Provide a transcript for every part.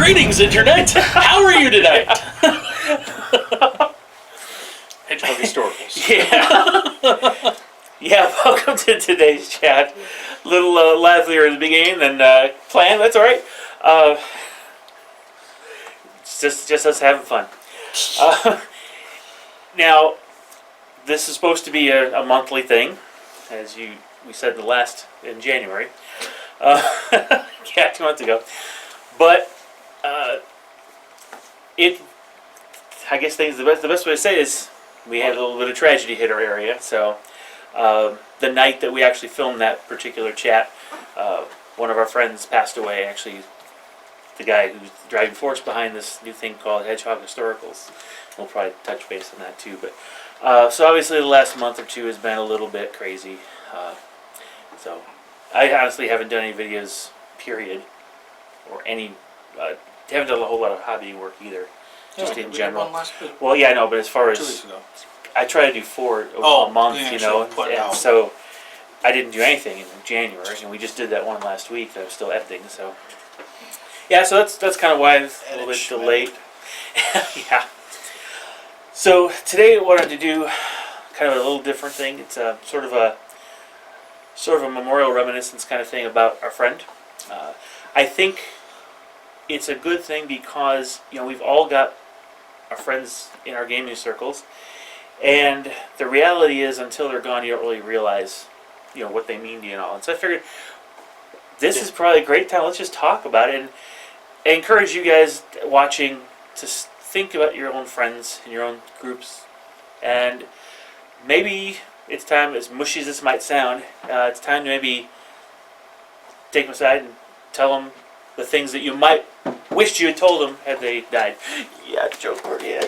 Greetings, Internet! How are you tonight? Hedgehog Historicals. Yeah. Yeah, welcome to today's chat. A little livelier in the beginning than planned. That's all right. It's just us having fun. Now, this is supposed to be a monthly thing, as we said in January. Yeah, 2 months ago. But I guess the best way to say it is we had a little bit of tragedy hit our area. So the night that we actually filmed that particular chat, one of our friends passed away. Actually, the guy who's the driving force behind this new thing called Hedgehog Historicals. We'll probably touch base on that too. But so obviously the last month or two has been a little bit crazy. So I honestly haven't done any videos, period, or any. Haven't done a whole lot of hobby work either, just in general. Well, yeah, I know, but as far as 2 weeks ago. I try to do 4 a month, and so I didn't do anything in January, and we just did that one last week that I was still editing. So yeah, so that's kind of why it's a little bit delayed. Yeah. So today I wanted to do kind of a little different thing. It's sort of a memorial reminiscence kind of thing about our friend. I think it's a good thing because we've all got our friends in our gaming circles, and the reality is until they're gone, you don't really realize what they mean to you and all. And so I figured this is probably a great time. Let's just talk about it, and I encourage you guys watching to think about your own friends and your own groups, and maybe it's time, as mushy as this might sound, it's time to maybe take them aside and tell them the things that you might wished you had told them had they died. Yeah, joke word, yeah.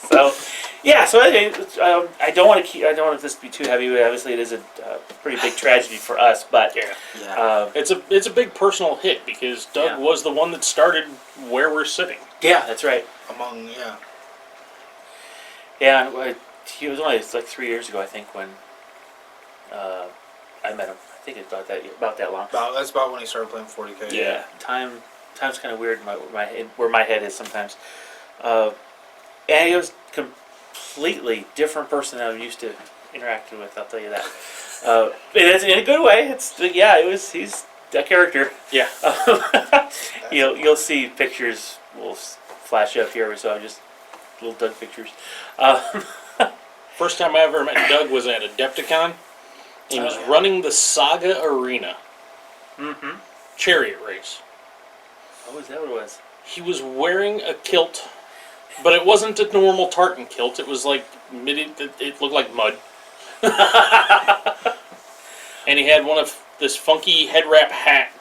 So, yeah. So I don't want this to be too heavy. But obviously, it is a pretty big tragedy for us. But yeah. It's a big personal hit because Doug was the one that started where we're sitting. Yeah, that's right. Yeah, he was only like 3 years ago, I think, when I met him. I think it's about that long. That's about when he started playing 40K. Yeah, time's kind of weird where my head is sometimes. And he was completely different person than I'm used to interacting with. I'll tell you that. It's in a good way. He's a character. Yeah. You'll see pictures will flash up here. So just little Doug pictures. First time I ever met Doug was at Adepticon. He was running the Saga Arena. Mm-hmm. Chariot race. Oh, is that what it was? He was wearing a kilt, but it wasn't a normal tartan kilt. It was like it looked like mud. And he had this funky head wrap hat.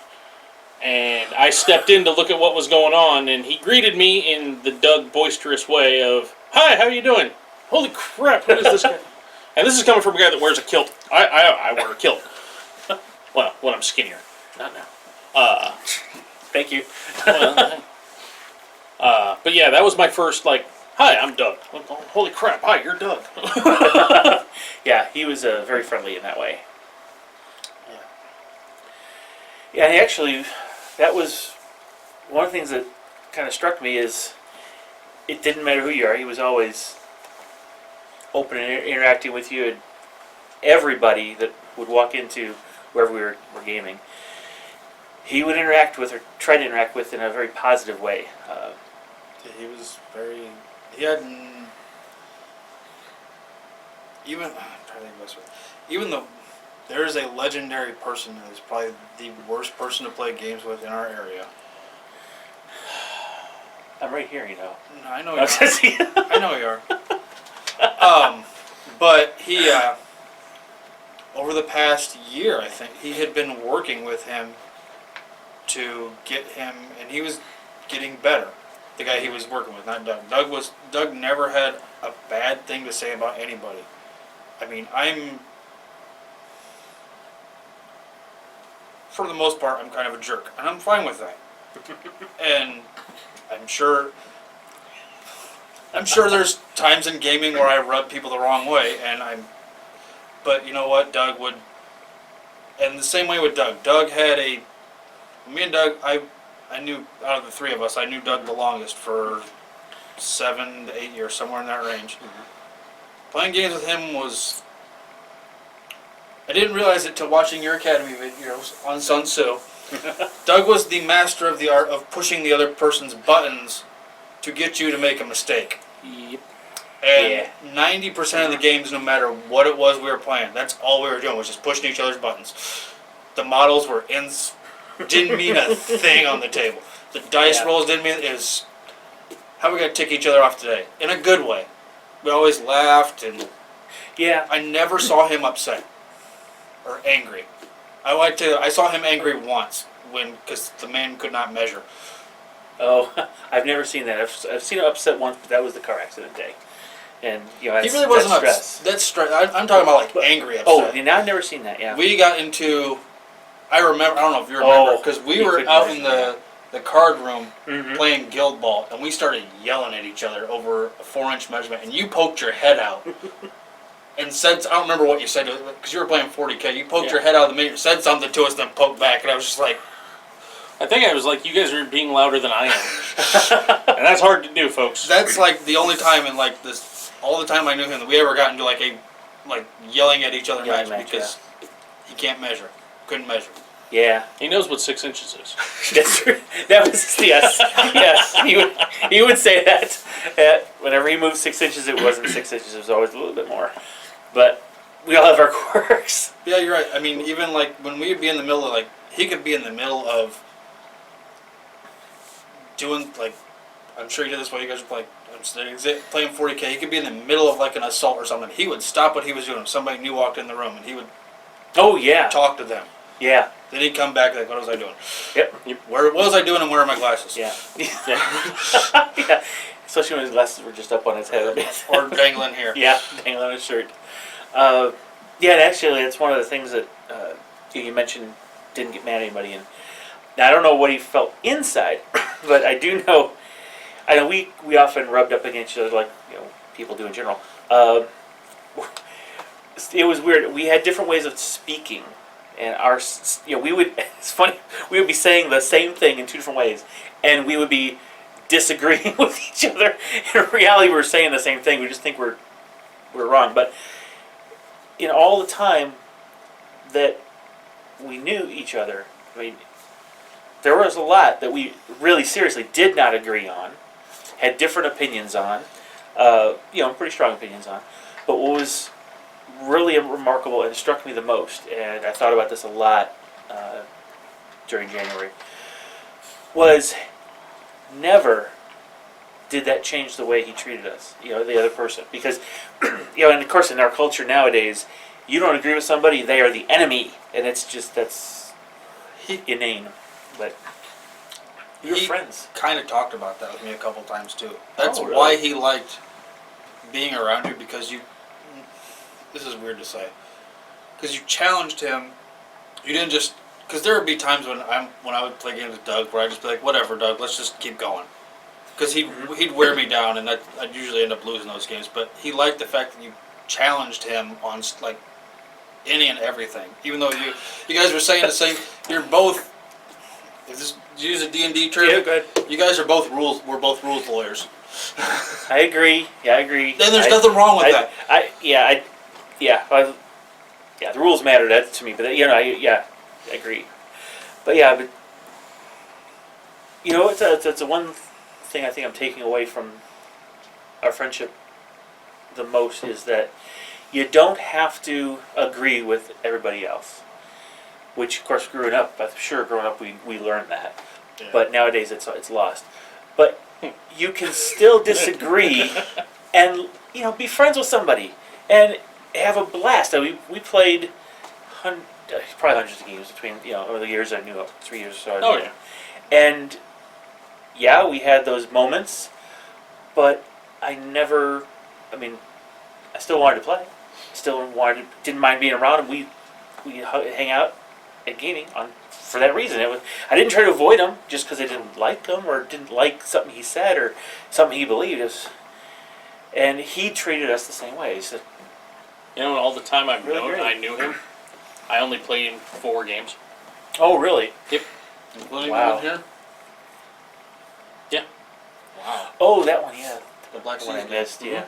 And I stepped in to look at what was going on, and he greeted me in the Doug boisterous way of, "Hi, how you doing? Holy crap, what is this guy?" And this is coming from a guy that wears a kilt. I wear a kilt. Well, when I'm skinnier. Not now. Thank you. But yeah, that was my first, "Hi, I'm Doug." Holy crap, hi, you're Doug. Yeah, he was very friendly in that way. Yeah, and actually, that was one of the things that kind of struck me is it didn't matter who you are. He was always open and interacting with you, and everybody that would walk into wherever we were gaming, he would interact with or try to interact with in a very positive way. He was very. He had even though there is a legendary person who is probably the worst person to play games with in our area. I'm right here, I know you are. I know you are. But he, over the past year, I think, he had been working with him to get him, and he was getting better. The guy he was working with, not Doug. Doug never had a bad thing to say about anybody. I mean, for the most part, I'm kind of a jerk, and I'm fine with that. And I'm sure there's times in gaming where I rub people the wrong way, but you know what, Doug would, and the same way with Doug. Me and Doug, I knew out of the three of us, I knew Doug the longest for 7 to 8 years, somewhere in that range. Playing games with him was. I didn't realize it till watching your Academy videos on Sun Tzu. Doug was the master of the art of pushing the other person's buttons to get you to make a mistake. Yep. And 90% of the games, no matter what it was we were playing, that's all we were doing was just pushing each other's buttons. The models were didn't mean a thing on the table. The dice rolls didn't mean it was. How are we gonna tick each other off today? In a good way. We always laughed, and I never saw him upset or angry. I saw him angry once because the man could not measure. Oh, I've never seen that. I've seen him upset once, but that was the car accident day. And he really wasn't upset. That's stress. I'm talking about angry upset. Oh, now I've never seen that. Yeah. We got into. I remember. I don't know if you remember because we were out in the card room playing Guild Ball, and we started yelling at each other over a 4-inch measurement, and you poked your head out and said, I don't remember what you said, because you were playing 40K, you poked your head out of the meter, said something to us, then poked back, and I was just like... I think I was like, you guys are being louder than I am. And that's hard to do, folks. That's like the only time in like this, all the time I knew him, that we ever got into like yelling at each other match because he can't measure, couldn't measure. Yeah, he knows what 6 inches is. That's true. That was yes. He would say that. Whenever he moved 6 inches, it wasn't 6 inches. It was always a little bit more. But we all have our quirks. Yeah, you're right. I mean, even like when we would be in the middle of he could be in the middle of doing I'm sure you did this while you guys were playing 40K. He could be in the middle of like an assault or something. He would stop what he was doing if somebody new walked in the room, and he would talk to them. Yeah. Then he'd come back like, what was I doing? Yep. What was I doing, and where are my glasses? Yeah. Yeah. Especially when his glasses were just up on his head. Or dangling here. Yeah, dangling on his shirt. And actually, it's one of the things that you mentioned didn't get mad at anybody. And now, I don't know what he felt inside, but I know we often rubbed up against each other like people do in general. It was weird. We had different ways of speaking. And it's funny, we would be saying the same thing in two different ways, and we would be disagreeing with each other. In reality, we're saying the same thing, we just think we're wrong. But in all the time that we knew each other, I mean, there was a lot that we really seriously did not agree on, had different opinions on, pretty strong opinions on. But what was really remarkable and struck me the most, and I thought about this a lot during January, was never did that change the way he treated us, the other person. Because, and of course in our culture nowadays, you don't agree with somebody, they are the enemy, and that's inane. But we were friends. He kind of talked about that with me a couple times too. That's really? Why he liked being around you, because this is weird to say, because you challenged him. You didn't just, because there would be times when I would play games with Doug where I'd just be like, whatever, Doug, let's just keep going, because he'd wear me down, and I'd usually end up losing those games. But he liked the fact that you challenged him on like any and everything, even though you guys were saying the same. You're both. Use a D&D term. Yeah, go ahead. You guys are both rules. We're both rules lawyers. I agree. Yeah, I agree. Then there's nothing wrong with that. The rules matter to me, but I agree. But it's a one thing I think I'm taking away from our friendship the most is that you don't have to agree with everybody else. Which, of course, growing up, we learned that. Yeah. But nowadays it's lost. But you can still disagree and be friends with somebody and have a blast. We played probably hundreds of games between over the years. I knew 3 years or so. And we had those moments, but I still wanted to play. Didn't mind being around, and we hang out at gaming for that reason. I didn't try to avoid him just because I didn't like him or didn't like something he said or something he believed. And he treated us the same way. He said, all the time I knew him, I only played him 4 games. Oh, really? Yep. Including the one here? Wow. Oh, that one, yeah. The Black The one I Seas missed, yeah.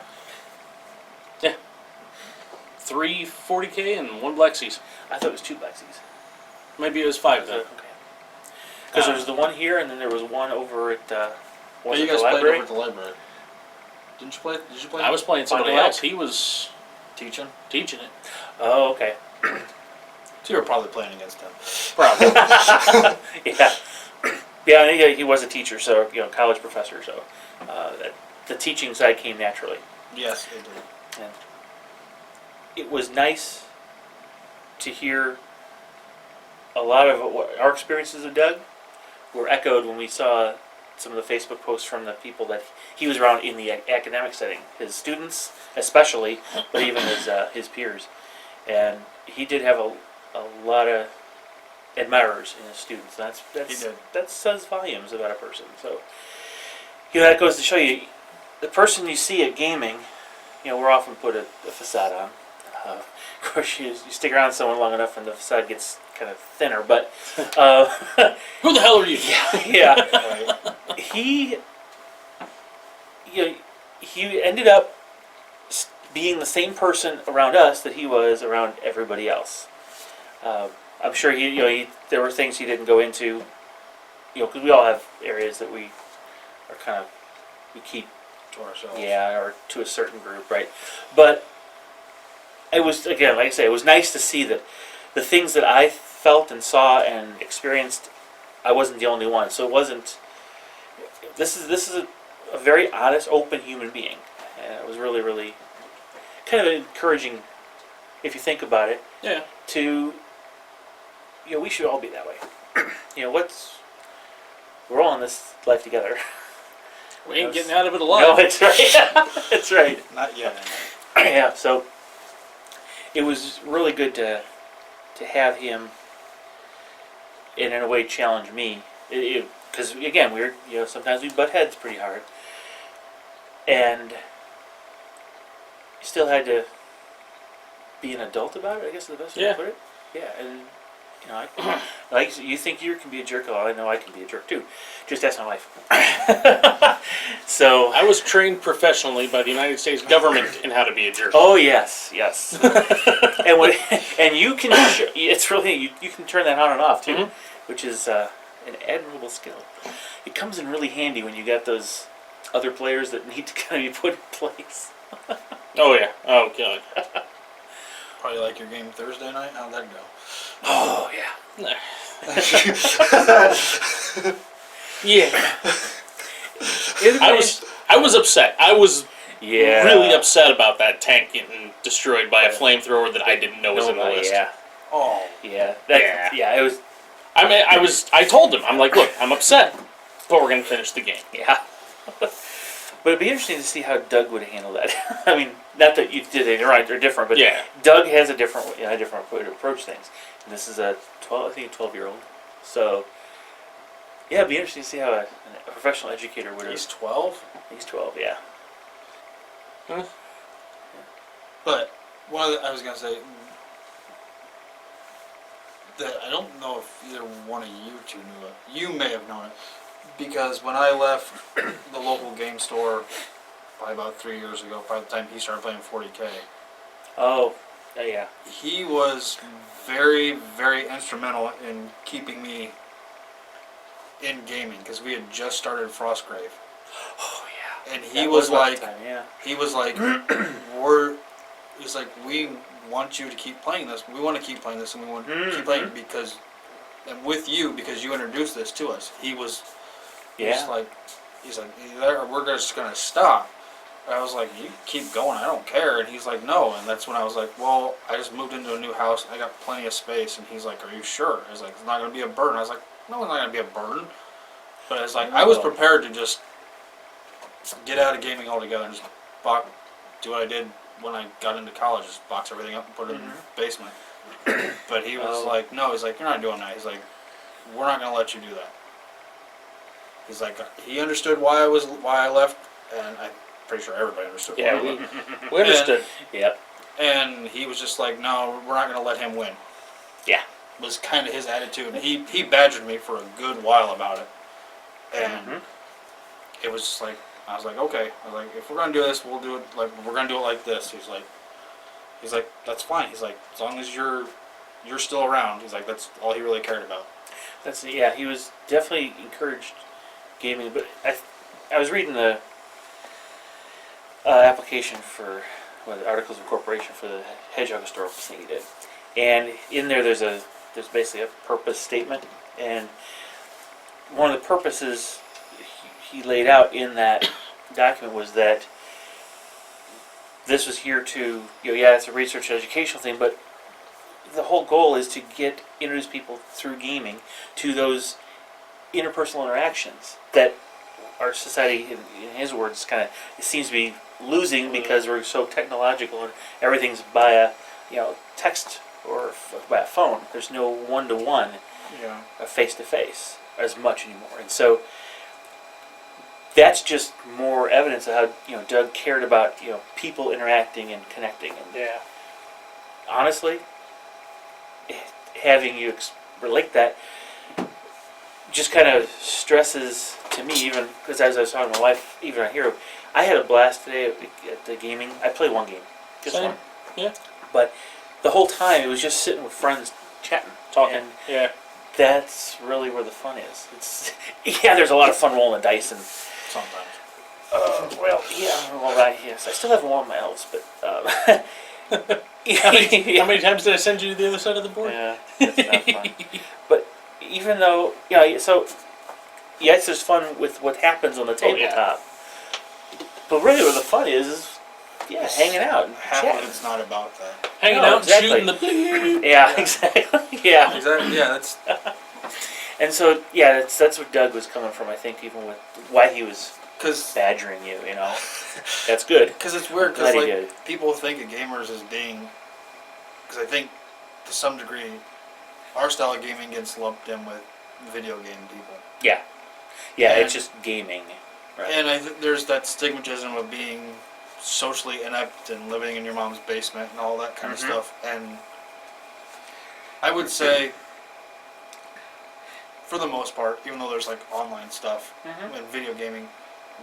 3 40K and 1 Black Seas. I thought it was 2 Black Seas. Maybe it was 5 then. Okay. Because there was the one here, and then there was one over at was you it guys the played library? over at the library. Didn't you play? Did you play? I was playing somebody Fond du Lac? else. He was teaching. teaching it. Oh, okay. So you were probably playing against him. Probably. Yeah. Yeah, he was a teacher, so, college professor, so the teaching side came naturally. Yes, it did. And it was nice to hear a lot of what our experiences of Doug were echoed when we saw some of the Facebook posts from the people that he was around in the academic setting, his students especially, but even his peers. And he did have a lot of admirers in his students. That says volumes about a person. So, that goes to show you, the person you see at gaming, we're often put a facade on. Of course, you stick around someone long enough and the facade gets kind of thinner, but... Who the hell are you? Yeah. Right. He ended up being the same person around us that he was around everybody else. I'm sure there were things he didn't go into, because we all have areas that we are we keep To ourselves. Yeah, or to a certain group, right? But it was, again, like I say, it was nice to see that the things that I felt and saw and experienced, I wasn't the only one. So it wasn't. This is a very honest, open human being, and it was really, really kind of encouraging, if you think about it. Yeah. To we should all be that way. We're all in this life together. We ain't getting out of it alive. No, that's right. That's right. Not yet. Yeah, so it was really good to have him, and in a way challenge me. Because again, sometimes we butt heads pretty hard, and you still had to be an adult about it. I guess is the best way to put it. Yeah, and like you think you can be a jerk. Oh, I know I can be a jerk too. Just ask my wife. So I was trained professionally by the United States government in how to be a jerk. Oh yes. and you can. It's really you can turn that on and off too, which is an admirable skill. It comes in really handy when you got those other players that need to kind of be put in place. Oh yeah. Oh god. Probably like your game Thursday night. How'd that go? Oh yeah. Yeah. I was upset. I was really upset about that tank getting destroyed by a flamethrower that I didn't know was in the list. Yeah. Oh. Yeah. It was. I told him, I'm like, look, I'm upset, but we're gonna finish the game. Yeah. But it'd be interesting to see how Doug would handle that. I mean, not that you did it right or different, but Doug has a different way to approach things. And this is a 12-year-old. So, yeah, it'd be interesting to see how a professional educator would. He's 12. He's 12, yeah. Huh? But I was gonna say that I don't know if either one of you two knew it. You may have known it. Because when I left the local game store, probably about 3 years ago, by the time he started playing 40K. Oh, yeah. He was very, very instrumental in keeping me in gaming, because we had just started Frostgrave. Oh, yeah. And he was like, he's like, we want you to keep playing this. We want to keep playing this, and we want to keep playing it because you introduced this to us. He was... He's like, we're just going to stop. And I was like, you keep going, I don't care. And he's like, no. And that's when I was like, well, I just moved into a new house. I got plenty of space. And he's like, are you sure? He's like, it's not going to be a burden. I was like, no, it's not going to be a burden. But it's like, I was prepared to just get out of gaming altogether and just do what I did when I got into college, just box everything up and put it in the basement. But he was like, no, he's like, you're not doing that. He's like, we're not going to let you do that. He's like, he understood why I left, and I'm pretty sure everybody understood why I left. We understood. Yep. And he was just like, no, we're not going to let him win. Yeah. Was kind of his attitude. And he badgered me for a good while about it. And it was just like, I was like, okay. I was like, if we're gonna do this, we're gonna do it like this. He's like, that's fine. He's like, as long as you're still around. He's like, that's all he really cared about. He was definitely encouraged gaming, but I was reading the application for the Articles of Incorporation for the Hedgehog Historical thing he did, and in there there's basically a purpose statement, and one of the purposes he laid out in that document was that this was here to, it's a research educational thing, but the whole goal is to introduce people through gaming to those interpersonal interactions that our society, in his words, kind of seems to be losing because we're so technological and everything's by a text or by a phone. There's no one-to-one, face-to-face as much anymore, and so that's just more evidence of how Doug cared about people interacting and connecting. And honestly, having you relate that just kind of stresses to me, even because as I was talking to my wife, even on Hero, I had a blast today at the gaming. I played one game, just Same. one. Yeah. But the whole time it was just sitting with friends, chatting, talking. Yeah. That's really where the fun is. It's there's a lot of fun rolling the dice and. Sometimes. Yes, I still haven't won my elves, but. How many times did I send you to the other side of the board? Yeah, that's not fun. But even though, yes, there's fun with what happens on the tabletop. But really, where the fun is hanging out and half chatting. of it's not about that. Hanging out, shooting the. Exactly. Yeah. Exactly. Yeah, that's. And so, that's where Doug was coming from. I think even with why he was badgering you. That's good. Because it's weird. Because people think of gamers as being. Because I think, to some degree, our style of gaming gets lumped in with video game people. Yeah. Yeah, it's just gaming. Right. And I think there's that stigmatism of being socially inept and living in your mom's basement and all that kind of stuff. And I would say, for the most part, even though there's online stuff and video gaming,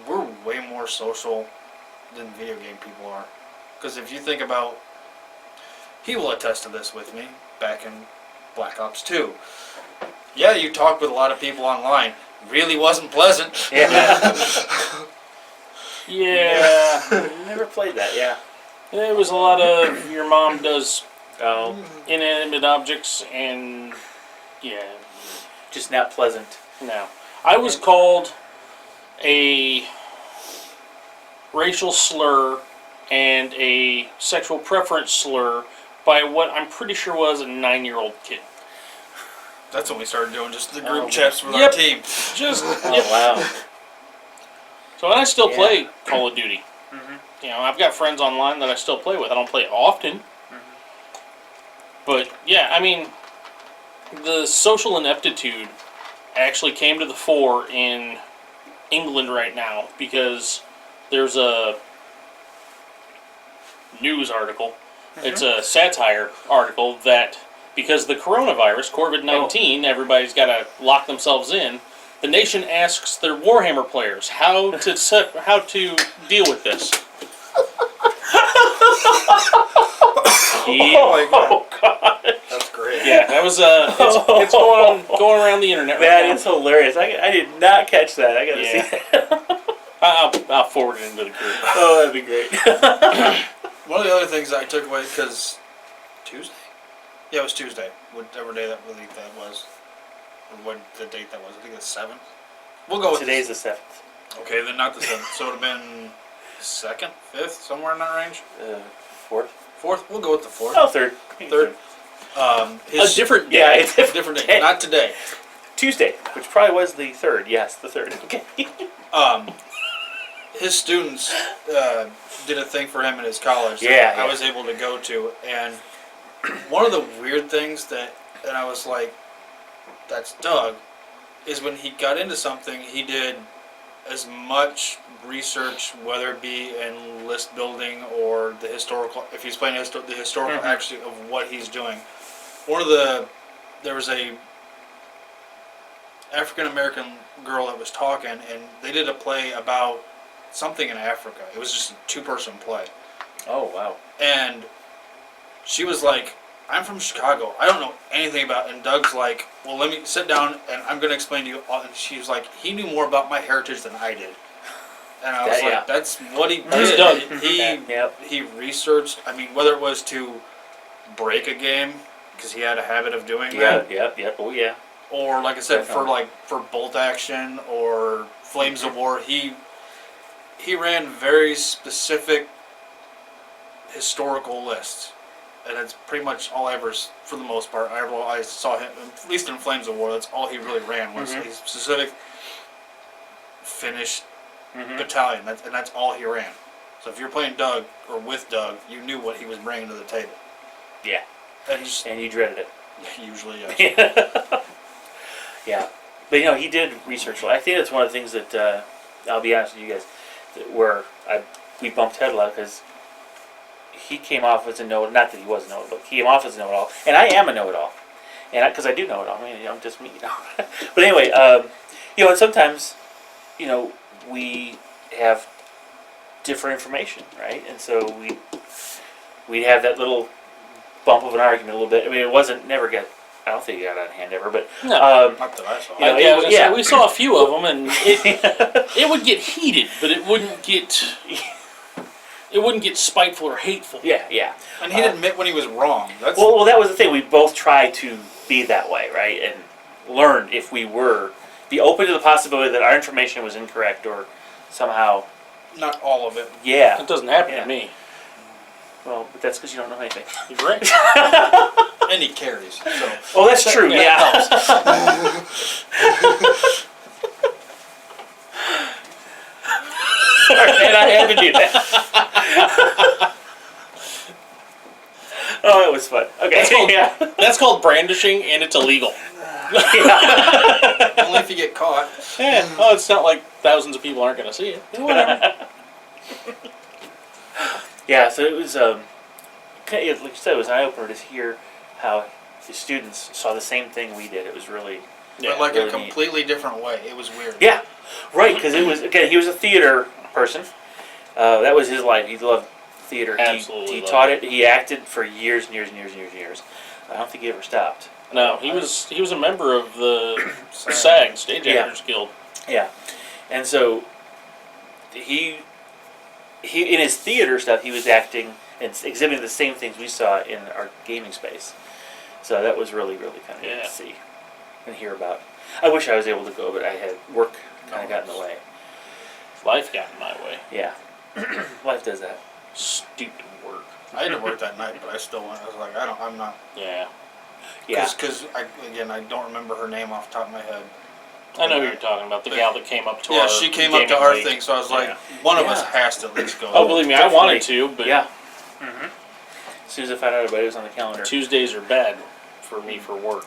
we're way more social than video game people are. Because if you think about, he will attest to this with me, back in Black Ops 2. Yeah, you talked with a lot of people online. Really wasn't pleasant. Yeah. Never played that, There was a lot of your mom does inanimate objects and just not pleasant. No. I was called a racial slur and a sexual preference slur by what I'm pretty sure was a 9-year-old kid. That's when we started doing just the group chats with our team. Wow. So and I still play Call of Duty. I've got friends online that I still play with. I don't play it often. But the social ineptitude actually came to the fore in England right now because there's a news article. It's a satire article that because the coronavirus, COVID-19, everybody's got to lock themselves in. The nation asks their Warhammer players how to deal with this. Oh God, that's great. Yeah, that was it's going around the internet. That is hilarious. I did not catch that. I gotta see that. I'll forward it into the group. Oh, that'd be great. One of the other things I took away because Tuesday. Yeah, it was Tuesday. Whatever day that was, or what the date that was. I think it's 7th. We'll go with today's the 7th. Okay, then not the 7th. So it would have been 2nd, 5th, somewhere in that range. 4th. 4th. We'll go with the 4th. Oh, 3rd. 3rd. A different day. Yeah, it's a different day. Not today. Tuesday, which probably was the 3rd. Yes, the 3rd. Okay. His students did a thing for him in his college that I was able to go to, and one of the weird things that I was like, that's Doug, is when he got into something, he did as much research, whether it be in list building or the historical, if he's playing the historical actually of what he's doing. There was a African American girl that was talking, and they did a play about something in Africa. It was just a 2-person play. Oh, wow. And she was like, I'm from Chicago. I don't know anything about it. And Doug's like, well, let me sit down and I'm going to explain to you. And she was like, he knew more about my heritage than I did. And I was like, that's what he did. Doug. He researched, I mean, whether it was to break a game, because he had a habit of doing that. Oh, yeah. Or, like I said, for bolt action or Flames of War, he ran very specific historical lists, and that's pretty much all I ever, for the most part, I saw him, at least in Flames of War, that's all he really ran, was a specific Finnish battalion, and that's all he ran. So if you're playing Doug, or with Doug, you knew what he was bringing to the table. Yeah. And you dreaded it. Usually, yes. Yeah. But, he did research. I think that's one of the things that, I'll be honest with you guys, where we bumped head a lot, because he came off as a know-it-all. Not that he was a know-it-all, but he came off as a know-it-all. And I am a know-it-all. And because I do know it all. I mean, I'm just me, But anyway, and sometimes, we have different information, right? And so we'd have that little bump of an argument a little bit. I mean, I don't think it got out of hand ever, but... No, not that I saw. We saw a few of them, and it would get heated, but it wouldn't get spiteful or hateful. Yeah. And he'd admit when he was wrong. Well, that was the thing. We both tried to be that way, right? And learn if we were... Be open to the possibility that our information was incorrect or somehow... Not all of it. Yeah. It doesn't happen to me. Well, but that's because you don't know anything. You're right. And he carries. So. Oh, that's true. Yeah. Sorry, man, I had to do that. Oh, it was fun. Okay. That's called brandishing, and it's illegal. Only if you get caught. Yeah. Oh, it's not like thousands of people aren't going to see it. Whatever. Yeah, so it was, like you said, it was an eye-opener to hear how the students saw the same thing we did. It was really... But like really a completely different way. It was weird. Yeah, right, because it was, again, he was a theater person. That was his life. He loved theater. Absolutely. He taught it. He acted for years and years and years and years and years. I don't think he ever stopped. No, he was a member of the SAG, Stage Actors Guild. Yeah, and so he in his theater stuff, he was acting and exhibiting the same things we saw in our gaming space. So that was really, really kind of neat to see and hear about. I wish I was able to go, but I had work kind of got in the way. Life got in my way. Yeah, life does that. Stupid work. I had to work that night, but I still went. I was like, I'm not. Yeah. Because I don't remember her name off the top of my head. I know who you're talking about. The gal that came up to our... Yeah, she came up to our thing, so I was like, one of us has to at least go. Oh, believe me, definitely. I wanted to, but... Yeah. Mm-hmm. As soon as I found out everybody was on the calendar. Tuesdays are bad for me for work.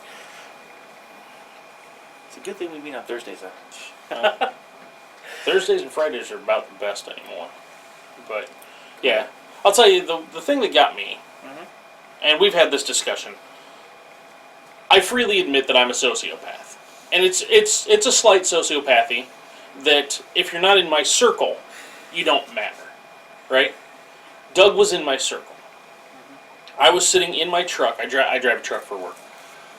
It's a good thing we meet on Thursdays, though. Thursdays and Fridays are about the best anymore. But, yeah. I'll tell you, the thing that got me, and we've had this discussion, I freely admit that I'm a sociopath. And it's a slight sociopathy that if you're not in my circle, you don't matter. Right? Doug was in my circle. I was sitting in my truck. I drive a truck for work.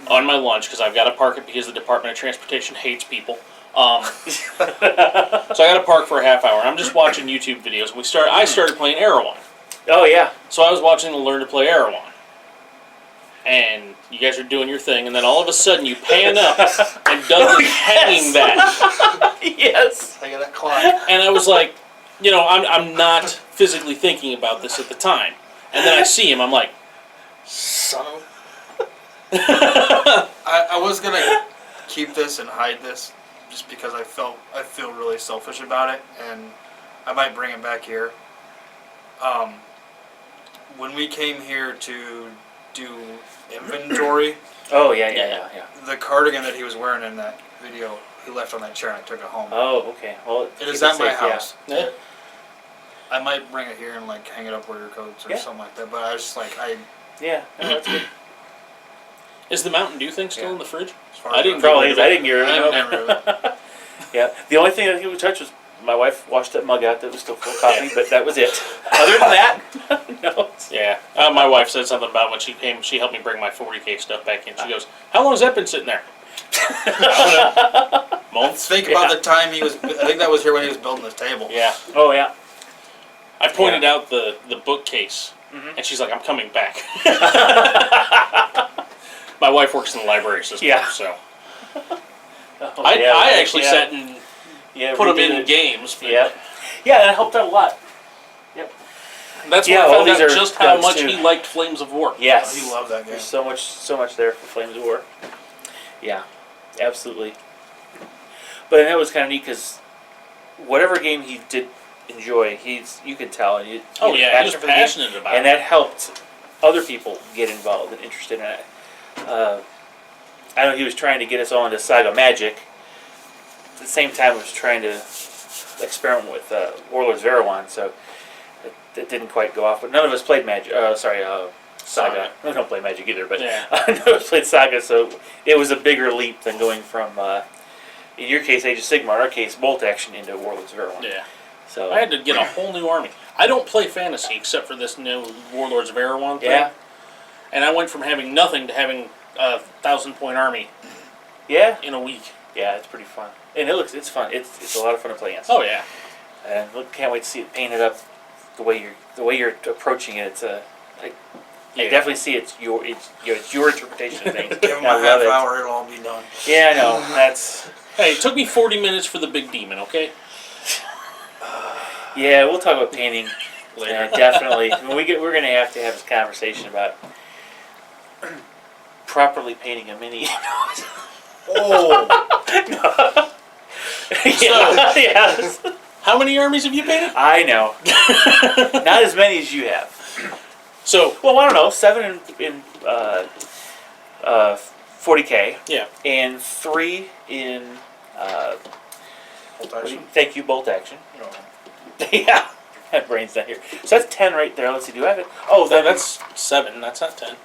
On my lunch, because I've got to park it because the Department of Transportation hates people. So I got to park for a half hour. I'm just watching YouTube videos. I started playing Erewhon. Oh, yeah. So I was watching the Learn to Play Erewhon. And you guys are doing your thing, and then all of a sudden you pan up, and Doug is hanging that. Yes. I got that clock. And I was like, I'm not physically thinking about this at the time. And then I see him, I'm like, son of... I was going to keep this and hide this, just because I feel really selfish about it, and I might bring it back here. When we came here to do inventory. Oh, yeah. The cardigan that he was wearing in that video, he left on that chair and I took it home. Oh, okay. Well, it is at my house. Yeah. I might bring it here and hang it up where your coats or something like that. But I was just like, Yeah, no, that's good. Is the Mountain Dew thing still Yeah. in the fridge? As far I as didn't. Probably is. I didn't get rid I of haven't it. got rid of it. Yeah. The only thing I think we touched was my wife washed that mug out that was still full of coffee, but that was it. Other than that, no. Yeah. My wife said something about when she came. She helped me bring my 40K stuff back in. She goes, "How long has that been sitting there?" Months. Think about the time he was. I think that was here when he was building this table. Yeah. Oh yeah. I pointed out the bookcase, and she's like, "I'm coming back." My wife works in the library system, Yeah. so Oh, I actually sat and put them in it. games. But Yeah. Yeah, that helped out a lot. Yep. That's Yeah, when I all found these out are just how guns, much too. he liked Flames of War. Yes. He loved that game. There's so much there for Flames of War. Yeah, absolutely. But that was kind of neat because whatever game he did enjoy, you could tell. He Oh was yeah, he was for the game, passionate about and it. that helped other people get involved and interested in it. I know he was trying to get us all into Saga Magic. At the same time, he was trying to experiment with Warlords of Erewhon, so it didn't quite go off. But none of us played Magic. Saga. We don't play Magic either, but Yeah. none of us played Saga, so it was a bigger leap than going from, in your case, Age of Sigmar, in our case, Bolt Action into Warlords of Erewhon. Yeah. So I had to get a whole new army. I don't play fantasy except for this new Warlords of Erewhon thing. yeah, And I went from having nothing to having a 1,000-point army yeah, in a week. yeah. It's pretty fun, and it's fun. It's a lot of fun to play against. Oh yeah. And can't wait to see it painted up the way you're approaching it. It's I definitely see it's your interpretation of things. Give him I a love half it. hour, it'll all be done. Yeah, I know. That's Hey, it took me 40 minutes for the big demon. Okay. yeah. We'll talk about painting Later. definitely. When we're gonna have to have this conversation about properly painting a mini. Oh, Yes. How many armies have you painted? I know. Not as many as you have. So Well, I don't know. 7 in 40K, yeah. and 3 in Bolt Action. thank you, Bolt Action. No. Yeah, that brain's not here. So that's 10 right there. Let's see. Do I have it? Oh, That's 7. That's not 10.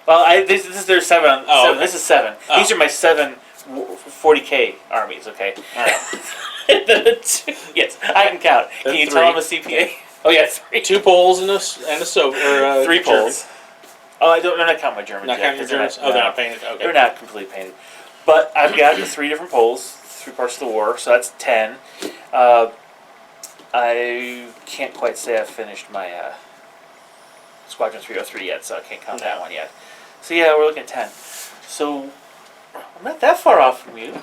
well. This is their 7. Oh, 7. okay. This is 7. Oh. These are my 7 40K armies. Okay. All right. Yes, I can count. Can you tell them a CPA? Oh yeah, 3. 2 poles and a soap or 3 German. poles. Oh, I'm not counting my Germans Not yet, counting your 'cause they're Germans. not- Oh, they're no. not painted. Okay. They're not completely painted. But I've got the 3 different poles, 3 parts of the war, so that's 10. I can't quite say I've finished my Squadron 303 yet, so I can't count that one yet. So yeah, we're looking at 10. So I'm not that far off from you.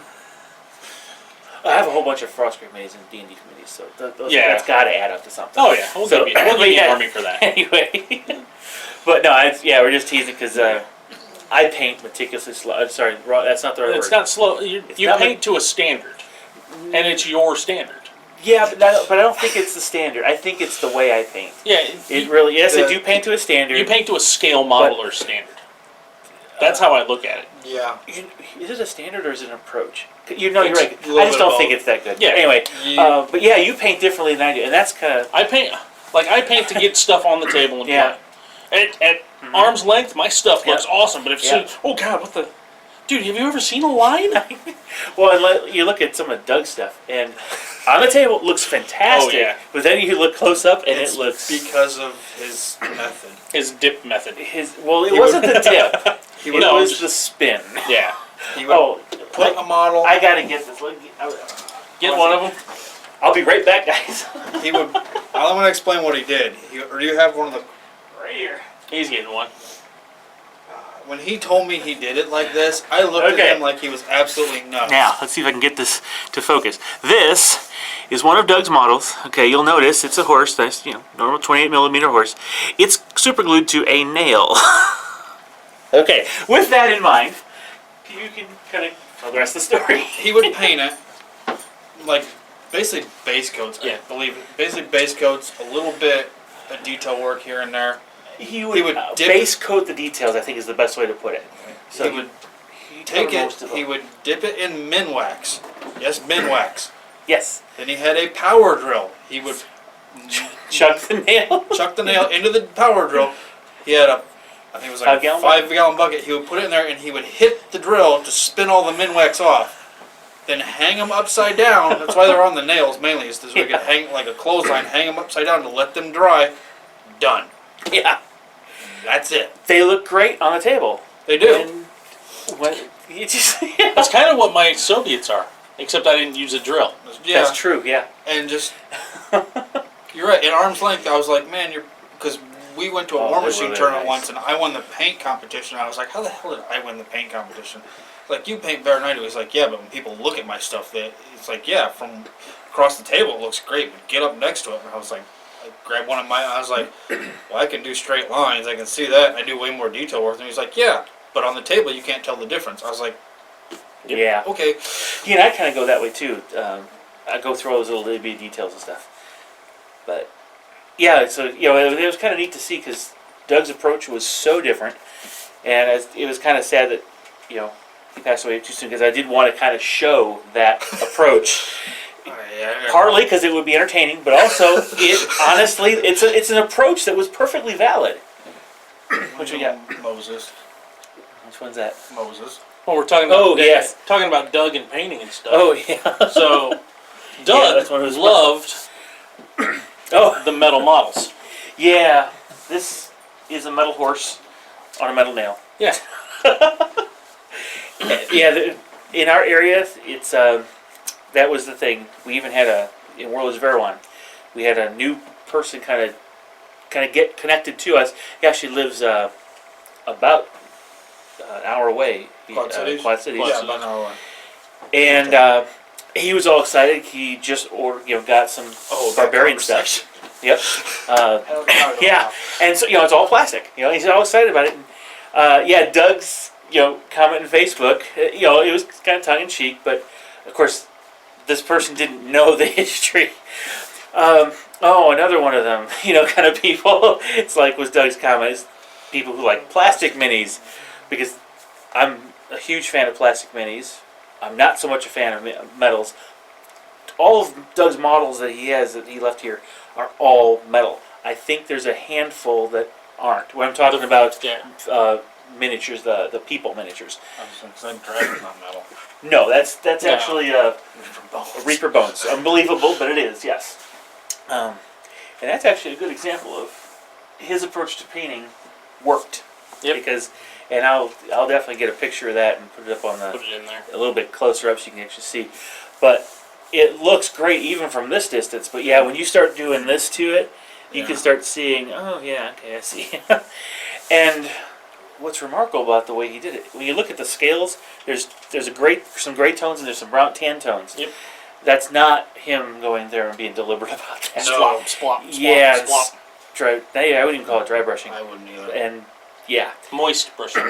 I have a whole bunch of Frostgrave committees and D&D committees, so Yeah. that's got to add up to something. Oh yeah. We'll So- give you an yeah. army for that. Anyway, but no, we're just teasing because I paint meticulously slow. I'm sorry, that's not the right It's word. not slow. You not paint to a standard, and it's your standard. Yeah, but I don't think it's the standard. I think it's the way I paint. Yeah. It really, yes, I The- do paint to a standard. You paint to a scale modeler's standard. That's how I look at it. Yeah. Is it a standard or is it an approach? You're right. It's a I little just bit don't of think both. it's that good. Yeah. Anyway, You- but yeah, you paint differently than I do, and that's kind of I paint to get stuff on the table and Yeah. play. At arm's length, my stuff looks Yeah. awesome. But if Yeah. oh god, what the, dude, have you ever seen a line? well. And you look at some of Doug's stuff, and on the table it looks fantastic. Oh, yeah. But then you look close up, and It's it looks because of his method. His dip method. It wasn't the dip. He It would, No, was just- the spin. Yeah. he would put a model. I gotta get this. Get one of them. I'll be right back, guys. He would. I want to explain what he did. Or do you have one of the? Right here. He's getting one. When he told me he did it like this, I looked Okay. at him like he was absolutely nuts. Now, let's see if I can get this to focus. This is one of Doug's models. Okay, you'll notice it's a horse. That's, normal 28mm horse. It's super glued to a nail. Okay, with that in mind, you can kind of tell the rest of the story. He would paint it like basically base coats. Yeah. I believe it. Basically base coats, a little bit of detail work here and there. He would dip base coat the details, I think is the best way to put it. So he would take it. He would dip it in min wax. Yes, min wax. Yes. Then he had a power drill. He would Chuck the nail. chuck the nail into the power drill. He had a I think it was like 5-gallon bucket. He would put it in there and he would hit the drill to spin all the Minwax off. Then hang them upside down. That's why they're on the nails mainly. Is so we could hang like a clothesline, hang them upside down to let them dry. Done. Yeah. That's it. They look great on the table. They do. And That's kind of what my Soviets are, except I didn't use a drill. Yeah. That's true, yeah. And just, you're right. At arm's length, I was like, man, because we went to a War Machine tournament once, and I won the paint competition. I was like, how the hell did I win the paint competition? Like, you paint better than I do. He's like, yeah, but when people look at my stuff, it's like, yeah, from across the table it looks great, but get up next to it. And I was like, I grabbed one of I was like, well, I can do straight lines. I can see that. I do way more detail work. And he's like, yeah, but on the table you can't tell the difference. I was like, yeah. Okay. Yeah, and I kind of go that way too. I go through all those little bitty details and stuff. But, yeah, so, it was kind of neat to see because Doug's approach was so different. And it was kind of sad that, he passed away too soon because I did want to kind of show that approach. Partly because it would be entertaining, but also, honestly, it's an approach that was perfectly valid. Which we got? Moses. Which one's that? Moses. Well, we're talking about yes, talking about Doug and painting and stuff. Oh yeah. So Doug loved the metal models. Yeah, this is a metal horse on a metal nail. Yeah. Yeah, in our area, it's that was the thing. We even had in World of Verwan, we had a new person kind of get connected to us. He actually lives about an hour away. Quad Cities? Quad Cities. Yeah, about an hour away. And he was all excited. He just got some barbarian stuff. Yep. Yeah, and so it's all plastic. He's all excited about it. And, Doug's comment on Facebook. It was kind of tongue in cheek, but of course, this person didn't know the history. Another one of them, kind of people. It's like was Doug's comment. It's people who like plastic minis, because I'm a huge fan of plastic minis. I'm not so much a fan of metals. All of Doug's models that he has that he left here are all metal. I think there's a handful that aren't. When I'm talking about miniatures, the people miniatures. I'm dragon's not metal. No, that's actually a Reaper Bones. Unbelievable, but it is, yes. And that's actually a good example of his approach to painting worked. Yep. Because, and I'll definitely get a picture of that and put it up on Put it in there a little bit closer up so you can actually see. But it looks great even from this distance. But yeah, when you start doing this to it, you can start seeing. Oh yeah, okay, I see. And what's remarkable about the way he did it, when you look at the scales, there's some gray tones and there's some brown tan tones. Yep. That's not him going there and being deliberate about that. No. Splop. Yeah, dry. I wouldn't even call it dry brushing. I wouldn't either. And yeah, Moist brushing.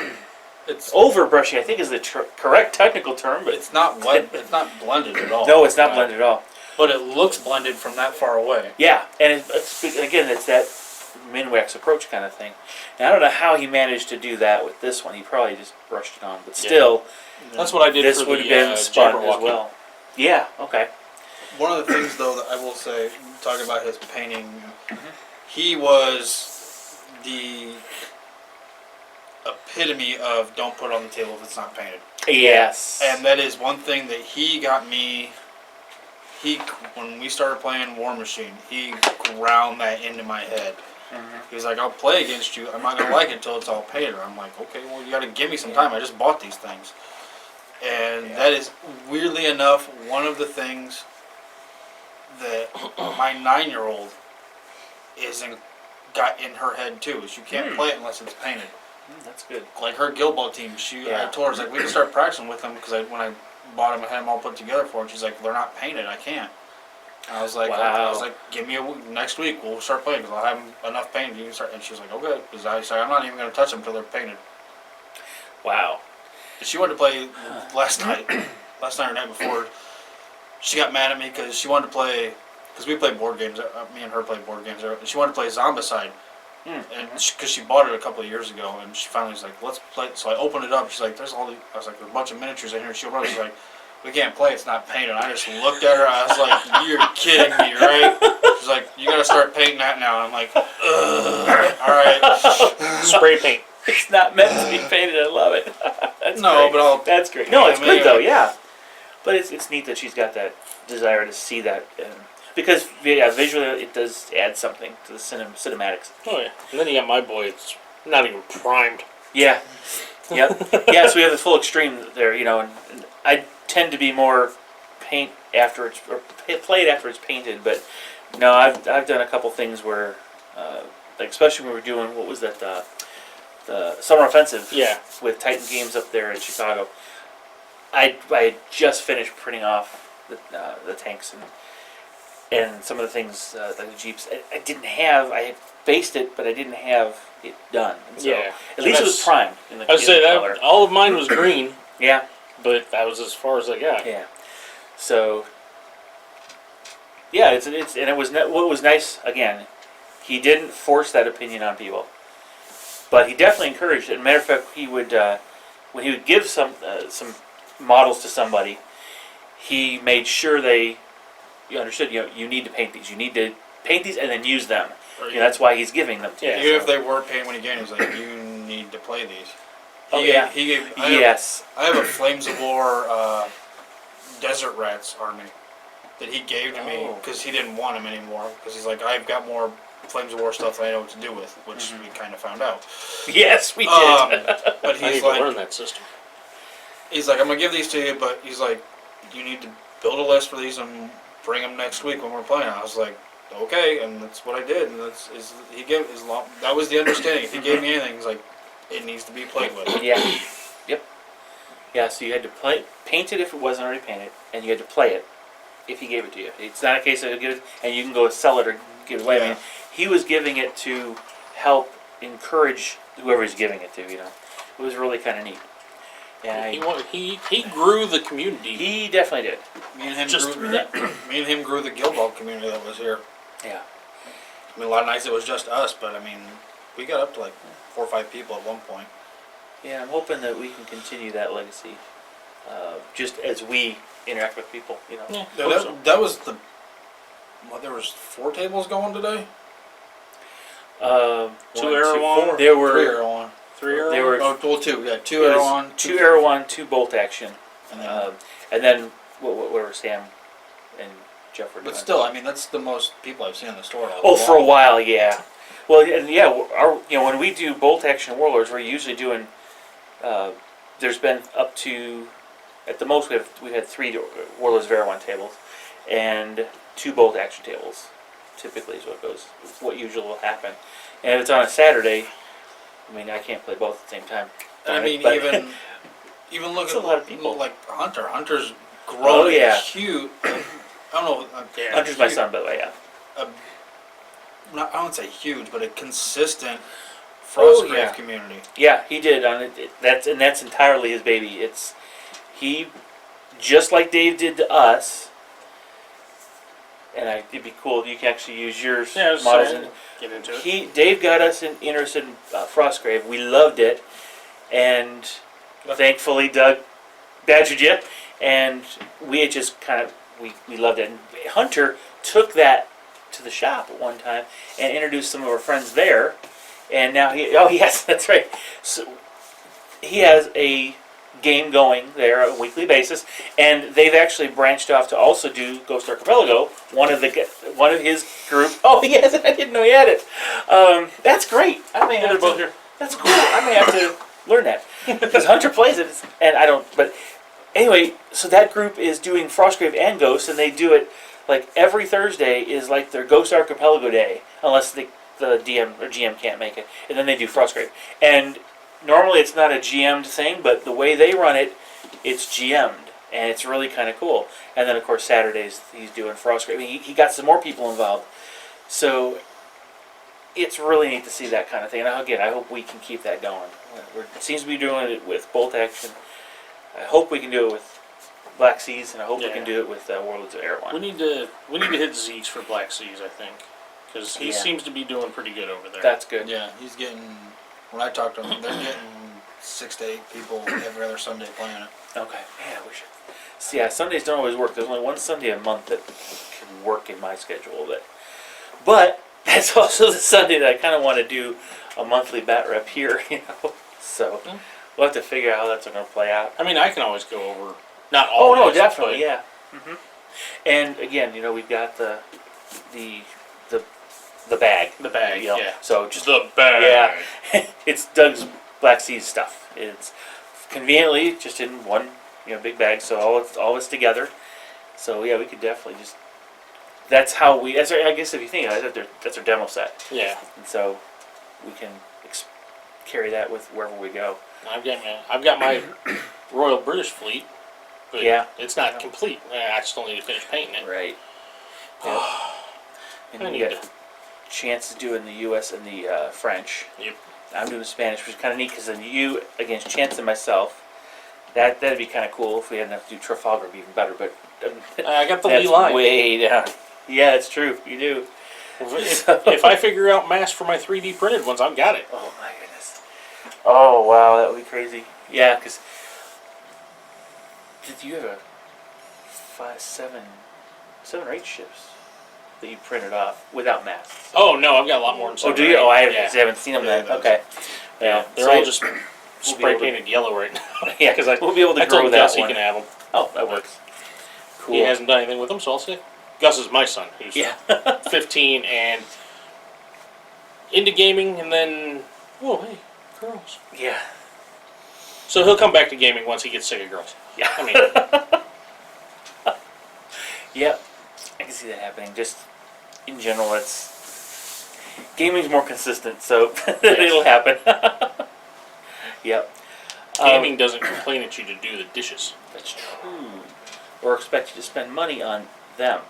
It's over brushing, I think, is the correct technical term, but it's not wet. It's not blended at all. No, it's not blended at all. But it looks blended from that far away. Yeah, and it's that Minwax approach kind of thing. And I don't know how he managed to do that with this one. He probably just brushed it on, but still, that's what I did. This for would the, have been spun as Jabberwocky. well. Yeah. Okay. One of the things, though, that I will say, talking about his painting, he was the epitome of don't put it on the table if it's not painted. Yes. And that is one thing that he got me. When we started playing War Machine, he ground that into my head. He was like, I'll play against you. I'm not going to like it until it's all painted. I'm like, okay, well, you got to give me some time. I just bought these things. And that is, weirdly enough, one of the things that my 9-year-old got in her head too, is you can't play it unless it's painted. That's good. Like her guild ball team, I told her, I was like, we can start practicing with them, because when I bought them, I had them all put together for her, and she's like, they're not painted, I can't. And I was like, give me next week, we'll start playing, because I'll have enough painted, you can start. And she was like, okay, because I said, I'm not even going to touch them until they're painted. Wow. She wanted to play last night or night before. She got mad at me because she wanted to play, because we play board games, me and her play board games, and she wanted to play Zombicide. And because she bought it a couple of years ago, and she finally was like, let's play. So I opened it up, she's like, there's I was like, there's a bunch of miniatures in here. She's like, we can't play, it's not painted. I just looked at her, I was like, you're kidding me, right? She's like, you gotta start painting that now. I'm like, ugh, alright. Spray paint. It's not meant to be painted. I love it. That's No, great. but That's great. No, it's good maybe though. Yeah, but it's neat that she's got that desire to see that, because visually it does add something to the cinematics. Oh yeah. And then you got my boy. It's not even primed. Yeah. Yep. Yeah. So we have the full extreme there, and I tend to be more paint after it's or play it after it's painted, but no, I've done a couple things where, like especially when we were doing what was that the Summer Offensive, Yeah. with Titan Games up there in Chicago. I had just finished printing off the tanks and some of the things like the Jeeps. I didn't have. I had based it, but I didn't have it done. And so Yeah. at least it was primed in the I would say color. that all of mine was green, Yeah. but that was as far as I got. Yeah. So. Yeah, it's and it was what was nice again. He didn't force that opinion on people, but he definitely encouraged it. Matter of fact, he would when he would give some models to somebody, he made sure you understood. You need to paint these. You need to paint these and then use them. That's why he's giving them to you. Even if they were painted when he gave, he was like, "You need to play these." He gave. Yes. I have a Flames of War Desert Rats army that he gave to me because he didn't want them anymore. Because he's like, I've got more Flames of War stuff that I know what to do with, which we kind of found out. Yes, we did. But I need he's to like, learn that system. he's like, I'm gonna give these to you, but he's like, you need to build a list for these and bring them next week when we're playing. I was like, okay, and that's what I did. And he gave that was the understanding. If he gave me anything, he's like, it needs to be played with. Yeah. Yep. Yeah. So you had to paint it if it wasn't already painted, and you had to play it if he gave it to you. It's not a case of give it and you can go sell it or give it away. Yeah. I mean, he was giving it to help encourage whoever he's giving it to. It was really kind of neat. Yeah. He grew the community. He definitely did. Me and him Just grew through that. Me and him grew the Guild Ball community that was here. Yeah. I mean, a lot of nights it was just us, but I mean, we got up to like 4 or 5 people at one point. Yeah. I'm hoping that we can continue that legacy, just as we interact with people. Yeah, That was the. What, there was 4 tables going today. 2 Erewhon. There 3 were Erewhon. 3 Erewhon. There were 2. Yeah, 2 it was Erewhon. 2 Erewhon, 2 bolt action, And then, and then what were Sam and Jeff were doing? but still, I mean, that's the most people I've seen in the store. Oh, for a while, yeah. Well, and yeah, when we do bolt action warlords, we're usually doing. There's been up to, at the most, we've had 3 warlords of Erewhon tables, and 2 bolt action tables. Typically, is what goes. What usually will happen, and if it's on a Saturday, I mean, I can't play both at the same time. And I mean, But- even look It's at a lot of people. like Hunter. Hunter's grown. Oh, yeah. Huge. I don't know. Yeah. Hunter's my son, by the way. Yeah. I won't say huge, but a consistent Frostgrave community. Yeah, he did on it. That's entirely his baby. He just like Dave did to us. And it'd be cool if you can actually use yours models. Get into it. Dave got us interested in Frostgrave. We loved it, and thankfully Doug badgered you, and we had just kind of we loved it. And Hunter took that to the shop at one time and introduced some of our friends there, and now yes, that's right. So he has a game going there on a weekly basis, and they've actually branched off to also do Ghost Archipelago. One of his group. Oh, he has it. I didn't know he had it. That's great. I may have both to. here. That's cool. I may have to learn that because Hunter plays it, and I don't. But anyway, so that group is doing Frostgrave and Ghost, and they do it like every Thursday is like their Ghost Archipelago day, unless the DM or GM can't make it, and then they do Frostgrave. And normally it's not a GM'd thing, but the way they run it, it's GM'd, and it's really kind of cool. And then, of course, Saturdays he's doing Frostgrave. I mean, he got some more people involved. So it's really neat to see that kind of thing. And again, I hope we can keep that going. It seems to be doing it with Bolt Action. I hope we can do it with Black Seas, and I hope we can do it with Warlords of Erewhon. We need to hit Zeech for Black Seas, I think, because he seems to be doing pretty good over there. That's good. Yeah, he's getting. When I talk to him, they're getting 6 to 8 people every other Sunday playing it. Okay. Yeah, we should. See, yeah, Sundays don't always work. There's only one Sunday a month that can work in my schedule. But that's also the Sunday that I kind of want to do a monthly bat rep here, you know. So Yeah. we'll have to figure out how that's going to play out. I mean, I can always go over. Not all. Oh no, matches, definitely, but yeah. And again, you know, we've got the bag. The bag, you know? yeah. So just The bag. yeah, it's Doug's Black Seas stuff. It's conveniently just in one, you know, big bag. So all it's together. So yeah, we could definitely just. That's how we. I guess if you think of it, that's our demo set. Yeah. And so we can carry that with wherever we go. I've got my Royal British Fleet. But Yeah. it's not complete. I still need to finish painting it. Right. Yeah. And I we need got Chance is doing the U.S. and the French. Yep. I'm doing Spanish, which is kind of neat because then you against Chance and myself. That'd be kind of cool if we hadn't have to do Trafalgar. It'd be even better. But I got the that's Lee line. way down. Yeah, it's true. You do. If I figure out mass for my 3D printed ones, I've got it. Oh my goodness. Oh wow, that would be crazy. Yeah, because did you have a seven or 8 ships that you printed off without masks? Oh no, I've got a lot more than Oh, seven do or you? eight. Oh, I Yeah. haven't seen them then. Yeah, Okay. Yeah, they're So all just we'll spray be able to- painted yellow right now. Yeah, because I we'll be able to I grow told that Gus one. he can have them. Oh, that works. Cool. He hasn't done anything with them, so I'll say. Gus is my son, who's Yeah. 15 and into gaming, and then whoa, hey, girls. Yeah. So he'll come back to gaming once he gets sick of girls. Yeah. I mean, Yep. I can see that happening. Just in general, it's gaming's more consistent, so it'll happen. Yep. gaming doesn't complain at you to do the dishes. That's true. Or expect you to spend money on them.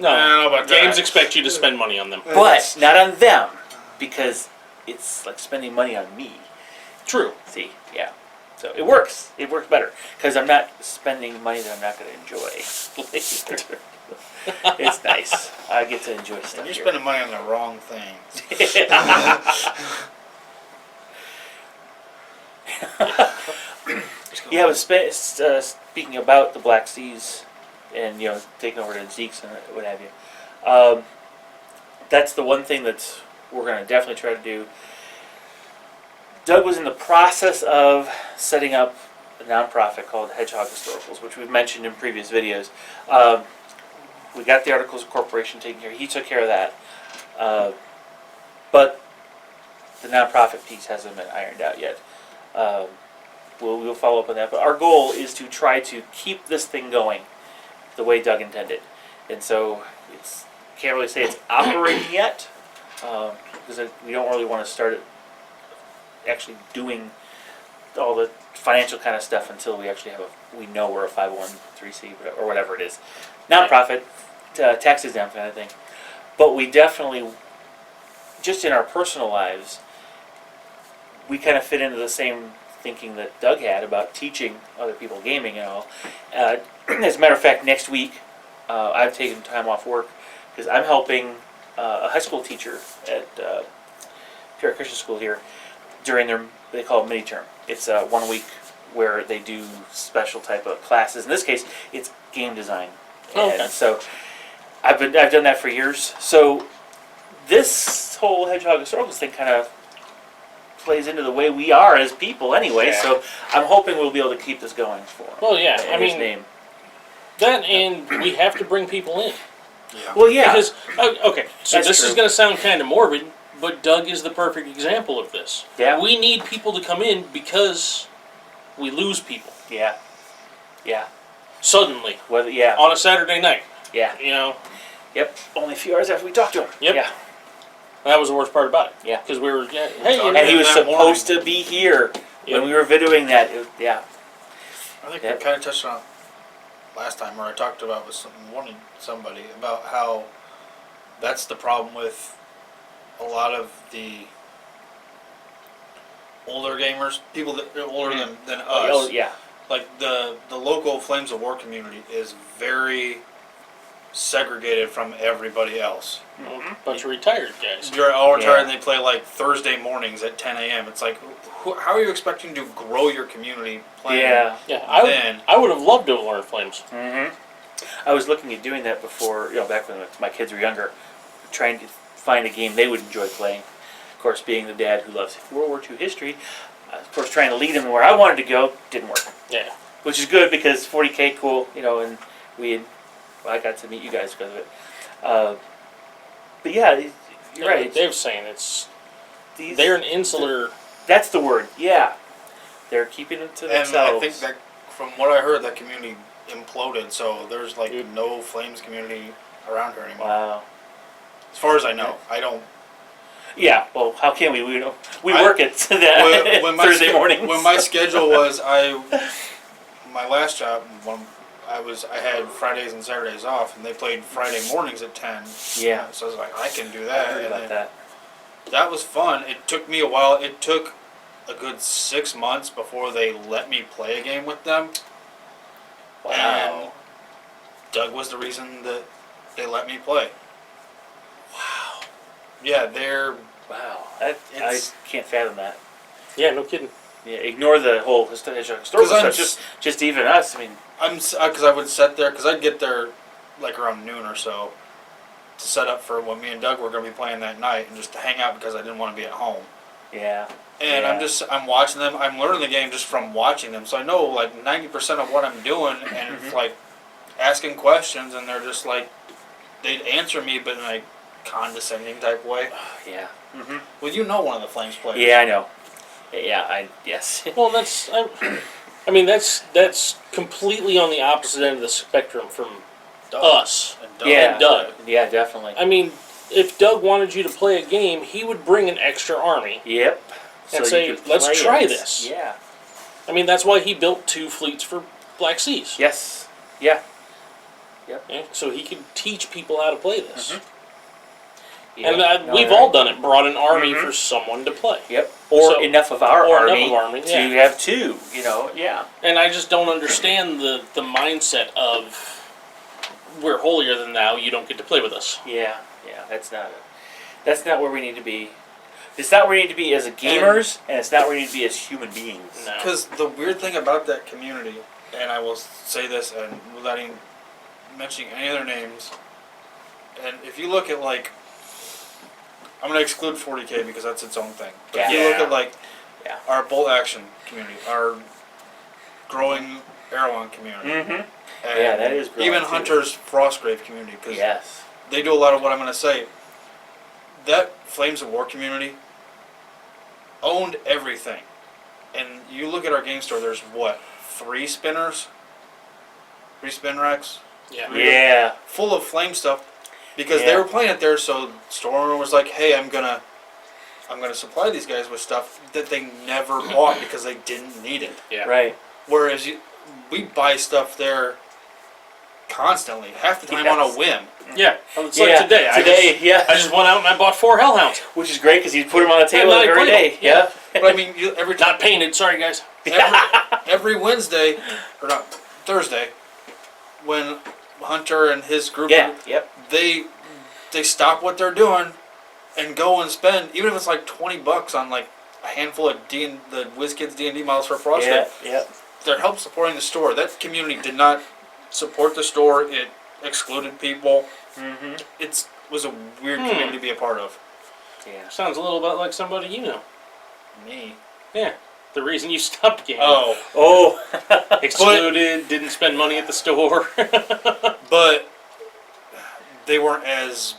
No, I don't know about games that. expect you to spend money on them. But not on them, because it's like spending money on me. True. See, yeah. So it works. It works better because I'm not spending money that I'm not going to enjoy. It's nice. I get to enjoy stuff. You're here. spending money on the wrong things. Yeah, but speaking about the Black Seas and, you know, taking over to Zeke's and what have you, that's the one thing that we're going to definitely try to do. Doug was in the process of setting up a nonprofit called Hedgehog Historicals, which we've mentioned in previous videos. We got the Articles of Corporation taken care of. He took care of that. But the nonprofit piece hasn't been ironed out yet. We'll follow up on that. But our goal is to try to keep this thing going the way Doug intended. And so can't really say it's operating yet, because we don't really want to start it actually doing all the financial kind of stuff until we actually we know we're a 501(c) or whatever it is. Nonprofit, tax exempt kind of thing. But we definitely, just in our personal lives, we kind of fit into the same thinking that Doug had about teaching other people gaming and all. As a matter of fact, next week I've taken time off work because I'm helping a high school teacher at Pure Christian School here during they call it mini term. It's 1 week where they do special type of classes. In this case, it's game design. Oh, okay. And so I've done that for years. So this whole Hedgehog Historicals thing kind of plays into the way we are as people anyway. Yeah. So I'm hoping we'll be able to keep this going for him. Well, yeah. In I his mean, name. that and we have to bring people in. Yeah. Well, yeah. Because okay, so That's this is true. going to sound kind of morbid, but Doug is the perfect example of this. Yeah. We need people to come in because we lose people Yeah. Yeah. suddenly Well, yeah. on a Saturday night. Yeah. You know, Yep. Only a few hours after we talked to him. Yep. Yeah. that was the worst part about it. Yeah. Because we were, hey, And And he was that morning. supposed to be here Yep. when we were videoing that. Yeah. I think Yep. we kind of touched on it last time, where I talked about with somebody about how that's the problem with a lot of the older gamers, people that are older than us. Oh, yeah. Like the local Flames of War community is very segregated from everybody else. a bunch of retired guys. You're all retired Yeah. and they play like Thursday mornings at 10 a.m. It's like, how are you expecting to grow your community playing? Yeah. Yeah, Then- I would have loved to have learned Flames. Mm-hmm. I was looking at doing that before, back when my kids were younger, trying to find a game they would enjoy playing. Of course, being the dad who loves World War II history, of course, trying to lead him where I wanted to go didn't work. Yeah. Which is good because 40K, cool, you know, and I got to meet you guys because of it. But yeah, you're right. Dave's saying they're an insular. That's the word. Yeah, they're keeping it to themselves. And I think that, from what I heard, that community imploded. So there's like no Flames community around here anymore. Wow. As far as I know, I don't. Yeah. Well, how can we? We work it that when Thursday mornings. When my schedule was, my last job, I had Fridays and Saturdays off, and they played Friday mornings at 10. Yeah. So I was like, I can do I that. heard about that. That was fun. It took me a while. It took a good 6 months before they let me play a game with them. Wow. And Doug was the reason that they let me play. Wow. Yeah, they're... Wow. I can't fathom that. Yeah, no kidding. Yeah, ignore the whole historical stuff. Just even us. I mean, because I would sit there, because I'd get there like around noon or so to set up for what me and Doug were going to be playing that night, and just to hang out because I didn't want to be at home. yeah. And Yeah. I'm watching them. I'm learning the game just from watching them, so I know like 90% of what I'm doing, and it's like asking questions, and they're just like they'd answer me, but in like condescending type way. Yeah. Mm-hmm. Well, you know one of the Flames players. Yeah, I know. Yeah, yes. Well, I mean, that's completely on the opposite end of the spectrum from us. And Doug. Yeah, And Doug. Yeah, definitely. I mean, if Doug wanted you to play a game, he would bring an extra army Yep. and So say, you could let's play try it. this. Yeah. I mean, that's why he built 2 fleets for Black Seas. Yes. Yeah. Yeah, so he could teach people how to play this. Mhm. And Yep. No, we've you're all right. done it, brought an army Mhm. for someone to play. Yep. Or So- enough of our or army, enough of army, to yeah. have 2. You know. Yeah. And I just don't understand the mindset of we're holier than thou, you don't get to play with us. Yeah. Yeah. That's not where we need to be. It's not where we need to be as gamers, and it's not where we need to be as human beings. No. Because the weird thing about that community, and I will say this, and without even mentioning any other names, and if you look at like, I'm going to exclude 40K because that's its own thing. But if you look at like our bolt action community, our growing Erewhon community, Mm-hmm. and Yeah, that is growing even too. Hunter's Frostgrave community, because Yes. they do a lot of what I'm going to say. That Flames of War community owned everything. And you look at our game store, there's what, 3 spinners? 3 spin racks? Yeah. Yeah. Full of Flame stuff. Because they Yeah. were playing it there, so store owner was like, hey, I'm gonna supply these guys with stuff that they never bought because they didn't need it. Yeah. Right. Whereas we buy stuff there constantly, half the time Yes. on a whim. Yeah. It's Yeah. like today. Yeah. I just went out and I bought 4 Hellhounds. Which is great because you put them on the table not every played day. them. Yeah. But I mean, every time. Not painted, sorry guys. Every Wednesday, or not Thursday, when Hunter and his group, Yeah. Yep. they stop what they're doing and go and spend, even if it's like $20 on like a handful of the WizKids D&D models for Frostgrave. Yeah. Yep. They're help supporting the store. That community did not support the store. It excluded people. Mm-hmm. It was a weird community to be a part of. Yeah. Sounds a little bit like somebody you know. Me. Yeah. The reason you stopped gaming. Oh. Excluded, didn't spend money at the store. But they weren't as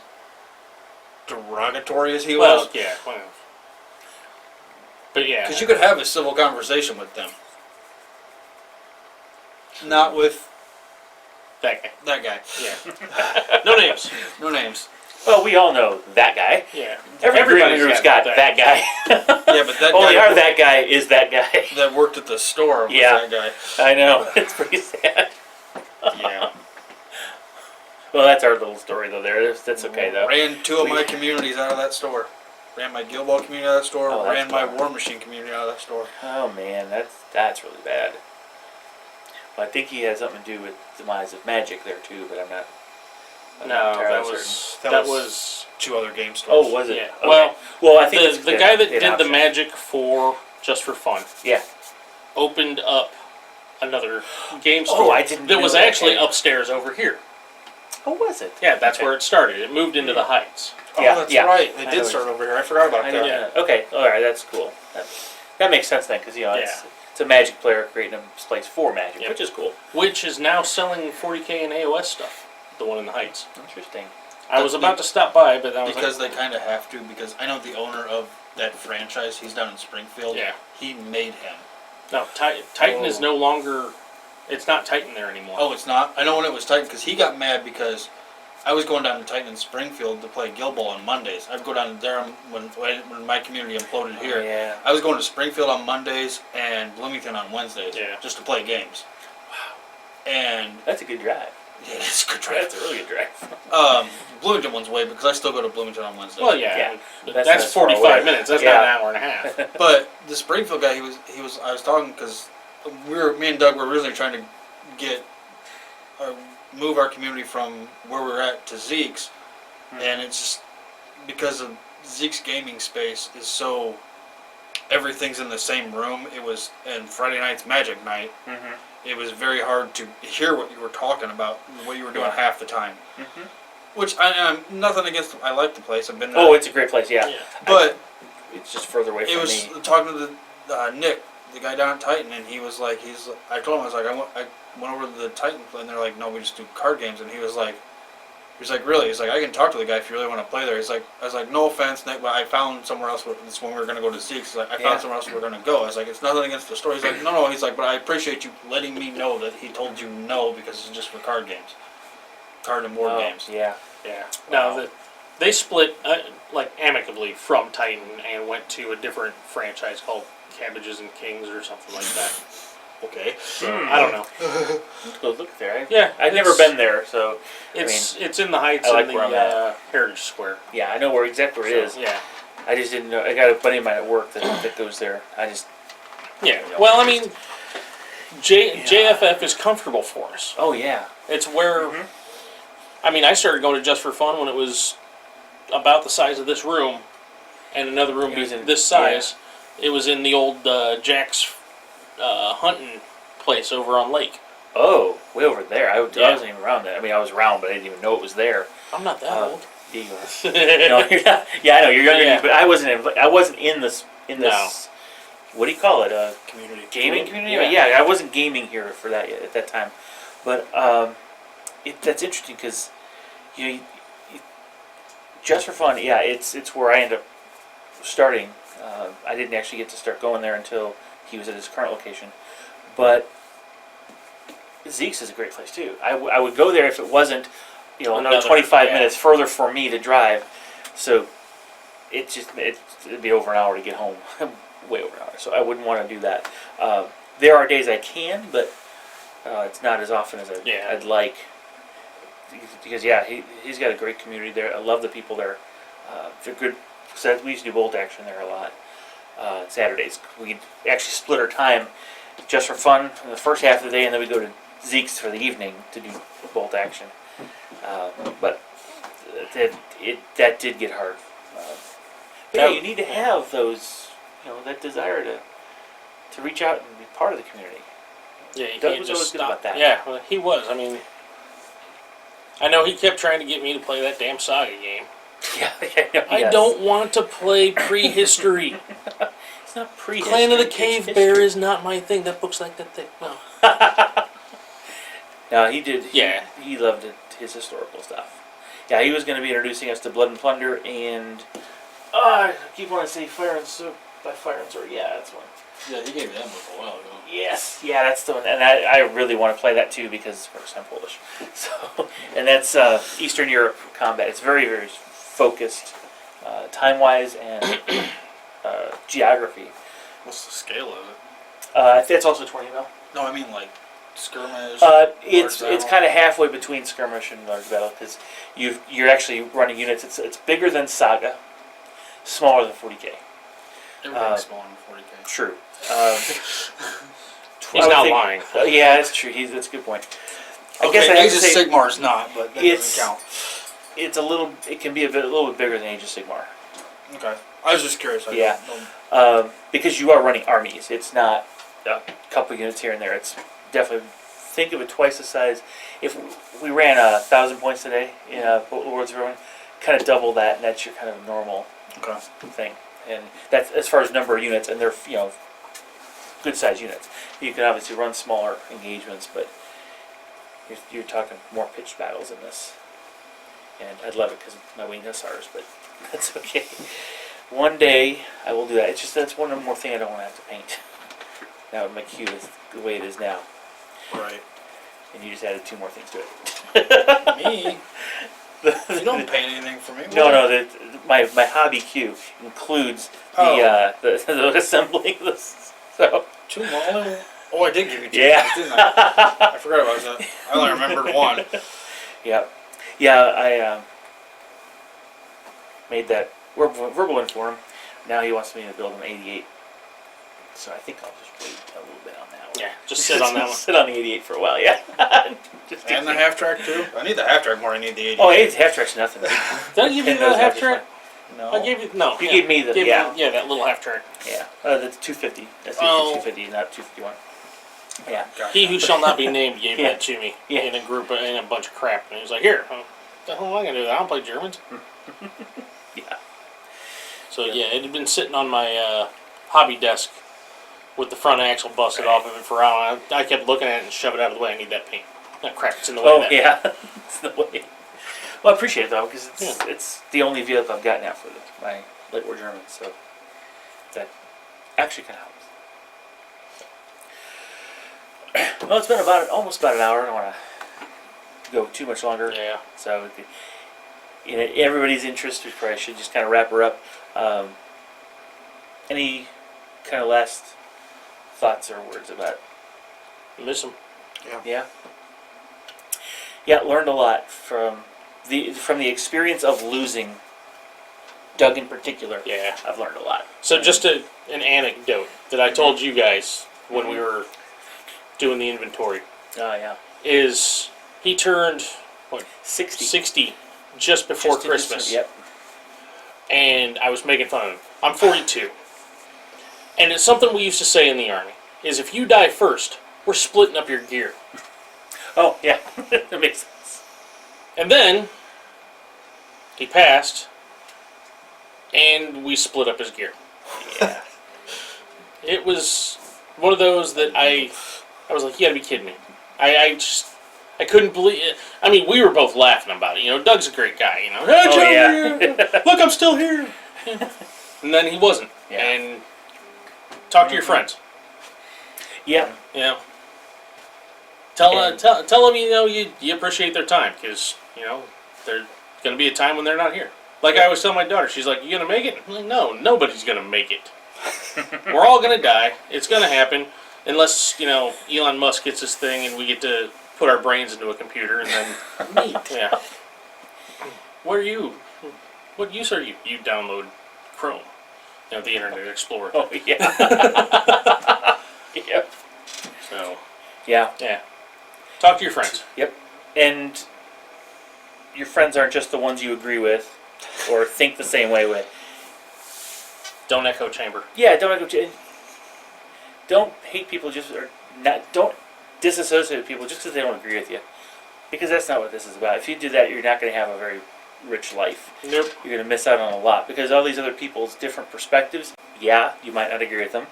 derogatory as he well, was. yeah. Well. But yeah. Because you could have a civil conversation with them. Not with That guy. that guy. Yeah. No names. No names. Well, we all know that guy. Yeah. Everybody's got that guy. Yeah, but that Only guy our that guy is that guy. that worked at the store was Yeah. that guy. I know. It's pretty sad. Yeah. Well, that's our little story, though. That's okay, though. Ran 2 of my communities out of that store. Ran my Guild Ball community out of that store. Oh, that's ran my bad. War Machine community out of that store. Oh man, that's really bad. Well, I think he has something to do with the demise of Magic there too, but I'm not. No, entirely that That was 2 other game stores. Oh, was it? Yeah. Okay. Well, I think the guy that did the Magic for just for fun. Yeah. Opened up another game store. I didn't that was know that. actually upstairs over here. Oh, was it? Yeah, that's where it started. It moved into the Heights. Oh, Yeah, that's yeah. right. They I did know start over here. I forgot about I that. know. Yeah. Okay. All right. That's cool. That makes sense then, because it's a Magic player creating a place for Magic, Yep. which is cool. Which is now selling 40K and AOS stuff. The one in the Heights. Interesting. I was about to stop by, but I was Because they kind of have to. Because I know the owner of that franchise. He's down in Springfield. Yeah. He made him. No, Titan is no longer. It's not Titan there anymore. Oh, it's not. I know when it was Titan because he got mad because I was going down to Titan in Springfield to play Guild Ball on Mondays. I'd go down there when my community imploded here. Yeah. I was going to Springfield on Mondays and Bloomington on Wednesdays. Yeah. Just to play games. Wow. And That's a good drive. yeah, it's a good drive. That's a really good drive. Bloomington one's way because I still go to Bloomington on Wednesdays. Well, yeah. Yeah. That's That's far 45 away. minutes. That's Yeah. not an hour and a half. But the Springfield guy, I was talking because me and Doug were originally trying to move our community from where we're at to Zeke's, and it's just because of Zeke's gaming space is so everything's in the same room. And Friday night's Magic night. Mm-hmm. It was very hard to hear what you were talking about, what you were doing Yeah. half the time. Mm-hmm. Which I'm nothing against. I like the place. I've been there. Oh, it's a great place. Yeah. but It's just further away it from was me. talking to Nick, the guy down at Titan, and he was like, I told him, I was like, I went over to the Titan, and they're like, no, we just do card games, and he was like, really? He's like, I can talk to the guy if you really want to play there. He's like, I was like, no offense, Nick, but I found somewhere else. This when we were gonna go to Zeke's. He's like, I found somewhere else we were gonna go. I was like, it's nothing against the store. He's like, no. He's like, but I appreciate you letting me know that he told you no because it's just for card games, card and board games. Yeah. Yeah. Wow. Now, they split like amicably from Titan and went to a different franchise called Cabbages and Kings or something like that. Okay. I don't know. Let's go look there. Yeah, I've never been there, so It's in the Heights I like in where I'm the Heritage Square. yeah, I know exactly where it is. Yeah. I just didn't know. I got a buddy of mine at work that goes there. Yeah. Well, I mean, JFF is comfortable for us. Oh yeah. It's where. I mean, I started going to Just for Fun when it was about the size of this room, and another room It was in- this size. It was in the old Jack's hunting place over on Lake. Oh, way over there. I Yeah. wasn't even around that. I mean, I was around, but I didn't even know it was there. I'm not that old. Yeah, you are. No, you're not. Yeah, I know you're younger, than Yeah. me, but I wasn't in this. No. What do you call it? Community. Gaming community? Yeah. Yeah, I wasn't gaming here for that yet at that time, but that's interesting because you Just for Fun. Yeah, it's where I ended up starting. I didn't actually get to start going there until he was at his current location, but Zeke's is a great place too. I would go there if it wasn't another 25 minutes further for me to drive. So it'd be over an hour to get home, way over an hour. So I wouldn't want to do that. There are days I can, but it's not as often as I'd like. Because he's got a great community there. I love the people there. They're good. So we used to do bolt action there a lot. Saturdays we'd actually split our time Just for Fun in the first half of the day, and then we go to Zeke's for the evening to do bolt action. But that did get hard. But yeah, you need to have those, that desire to reach out and be part of the community. Yeah, you Doug can't was just always good stop. about that. Yeah, well, he was. I mean, I know he kept trying to get me to play that damn Saga game. Yeah, I don't want to play prehistory. It's not pre. Clan of the Cave Bear is not my thing. That book's like that thick. No. No, he did. Yeah. He loved his historical stuff. Yeah, he was going to be introducing us to Blood and Plunder and I keep wanting to say Fire and Sword. By Fire and Sword. Yeah, that's one. Yeah, he gave me that book a while ago. Yes, yeah, that's the one, and I really want to play that too because first I'm Polish, so and that's Eastern Europe combat. It's very very focused, time wise and geography. What's the scale of it? That's also 20 mil. No, I mean like skirmish. It's kind of halfway between skirmish and large battle because you're actually running units. It's bigger than Saga, smaller than 40K. Everything's smaller than 40K. True. He's not lying. Yeah, that's true. That's a good point. I Okay, guess I have to Age of say Sigmar's not, but that it's- doesn't count. it's a little. It can be a little bit bigger than Age of Sigmar. Okay. I was just curious. Yeah. Because you are running armies. It's not a couple units here and there. It's definitely think of it twice the size. If we ran 1,000 points a day in World's Rowing, kind of double that, and that's your kind of normal thing. And that's as far as number of units, and they're good size units. You can obviously run smaller engagements, but you're talking more pitched battles in this. And I'd love it because my wing hussars, but that's okay. One day I will do that. It's just that's one more thing I don't want to have to paint. Now my queue is the way it is now. Right. And you just added 2 more things to it. Me? You don't paint anything for me. No. My hobby queue includes the assembling this. So 2 more. Oh, I did give you 2. Yeah. Didn't I? I forgot about that. I only remembered 1. Yep. Yeah, I made that verbal in for him. Now he wants me to build an 88. So I think I'll just wait a little bit on that one. Yeah, just sit on that one. Sit on the 88 for a while, yeah. And the half track too? I need the half track more than I need the 88. Oh, hey, half track's nothing. Did I give you the half track? No. I gave you no. You gave me the yeah, that little half track. Yeah, that's 250. That's 250, not 251. Yeah. Gotcha. He who shall not be named gave Yeah. that to me Yeah. in a group in a bunch of crap, and he was like, "Here, what the hell am I gonna do? I don't play Germans." Yeah. So yeah, it had been sitting on my hobby desk with the front axle busted off of it for a while. I kept looking at it and shove it out of the way. I need that paint. That crap, it's in the way. Oh, of that. yeah. It's the way. Well, I appreciate it, though, because it's the only vehicle I've gotten out for my late war Germans, so that actually kind of helps. Well, it's been almost about an hour. I don't want to go too much longer. Yeah. So, in everybody's interest, we probably should just kind of wrap her up. Any kind of last thoughts or words about Miss him. Yeah. Yeah, learned a lot from the experience of losing Doug in particular. Yeah. I've learned a lot. So just an anecdote that I told you guys when we were doing the inventory Oh yeah. is he turned 60 just before Just in Christmas. Yep. And I was making fun of him. I'm 42. And it's something we used to say in the Army, is if you die first, we're splitting up your gear. Oh yeah. That makes sense. And then, he passed, and we split up his gear. Yeah. It was one of those that I was like, you gotta be kidding me. I couldn't believe it. I mean, we were both laughing about it. You know, Doug's a great guy, you know. Hey, Oh, Joe, yeah. look, I'm still here. And then he wasn't. Yeah. And talk to your friends. Yeah. You know. Tell them, you know, you appreciate their time, because, you know, there's going to be a time when they're not here. Like I always tell my daughter, she's like, you going to make it? I'm like, no, nobody's going to make it. We're all going to die. It's going to happen. Unless, you know, Elon Musk gets this thing and we get to put our brains into a computer and then... Neat. Yeah. What are you? What use are you? You download Chrome. You know, the Internet Explorer. Oh yeah. Yep. So, Yeah. yeah. Talk to your friends. Yep. And your friends aren't just the ones you agree with or think the same way with. Don't echo chamber. Yeah, don't hate people don't disassociate with people just because they don't agree with you. Because that's not what this is about. If you do that, you're not going to have a very rich life. Nope. You're going to miss out on a lot. Because all these other people's different perspectives, yeah, you might not agree with them.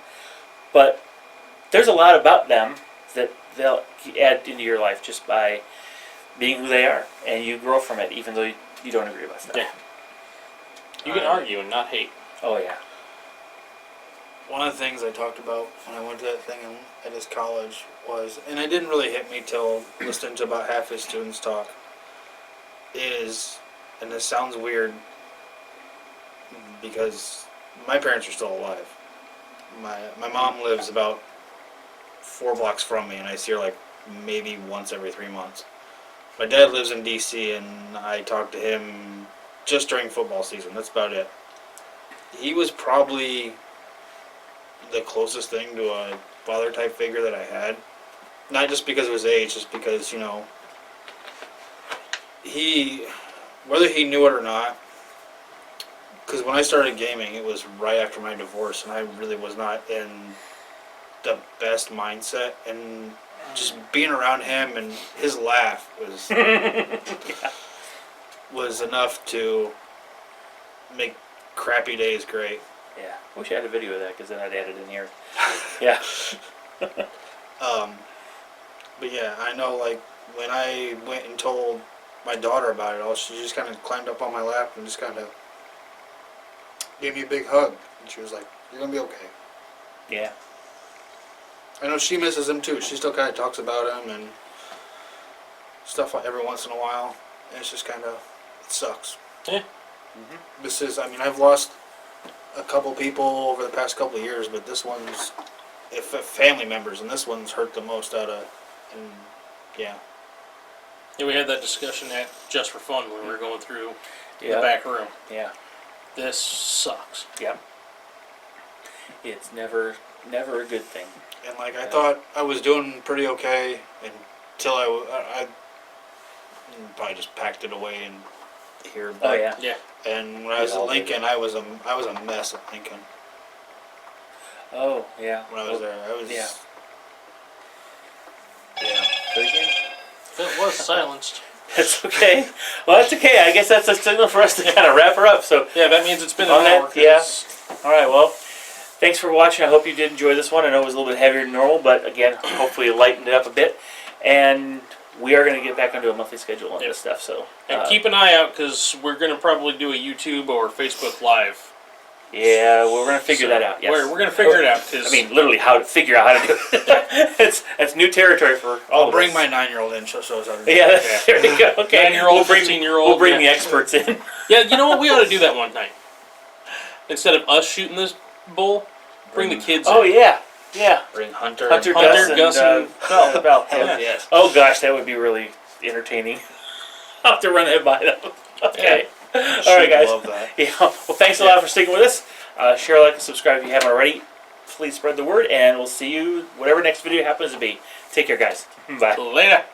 But there's a lot about them that they'll add into your life just by being who they are. And you grow from it even though you don't agree about stuff. Yeah. You can argue and not hate. Oh, yeah. One of the things I talked about when I went to that thing at his college was, and it didn't really hit me till listening to about half his students talk, is, and this sounds weird because my parents are still alive. My mom lives about 4 blocks from me, and I see her like maybe once every 3 months. My dad lives in DC, and I talk to him just during football season. That's about it. He was probably the closest thing to a father type figure that I had. Not just because of his age, just because, you know, whether he knew it or not, because when I started gaming, it was right after my divorce, and I really was not in the best mindset, and just being around him and his laugh was was enough to make crappy days great. Yeah, I wish I had a video of that because then I'd add it in here. Yeah. But yeah, I know, like, when I went and told my daughter about it all, she just kind of climbed up on my lap and just kind of gave me a big hug. And she was like, "You're going to be okay." Yeah. I know she misses him too. She still kind of talks about him and stuff like every once in a while. And it's just kind of, it sucks. Yeah. Mm-hmm. This is, I mean, I've lost a couple people over the past couple of years, but this one's family members, and this one's hurt the most out of, and yeah. Yeah, we had that discussion at Just for Fun when we were going through the Yeah. back room. Yeah. This sucks. Yep. It's never a good thing. And like, I thought I was doing pretty okay until I probably just packed it away and here. But, Oh yeah. Yeah. And when I was We at all did Lincoln, I was a mess at Lincoln. Oh yeah. When I was there, I was. Yeah. Yeah. But again, It was silenced. that's okay. Well, that's okay. I guess that's a signal for us to kind of wrap her up. So, Yeah, that means it's been On an that, hour. yeah. 'cause all right. Well, thanks for watching. I hope you did enjoy this one. I know it was a little bit heavier than normal, but again, hopefully it lightened it up a bit. And we are going to get back onto a monthly schedule on this stuff. So, And keep an eye out because we're going to probably do a YouTube or Facebook Live. yeah, well, we're going to figure that out. Yes. We're going to figure it out. Cause I mean, literally, how to figure out how to do it. It's new territory for all I'll of bring us. my 9-year-old in, so it's how to do Yeah, it. there you go. Okay, 9-year-old, we'll bring 15-year-old. We'll bring yeah. the experts in. Yeah, you know what? We ought to do that one night. Instead of us shooting this bull, bring the kids Oh in. yeah, yeah. Bring Hunter. Hunter, Hunter, Gus, Gus, and Val. Val. Hell yes. Oh gosh, that would be really entertaining. I'll have to run that by them. Okay. All right, guys. Love that. Yeah. Well, thanks a lot for sticking with us. Share, like, and subscribe if you haven't already. Please spread the word, and we'll see you whatever next video happens to be. Take care, guys. Bye. Later.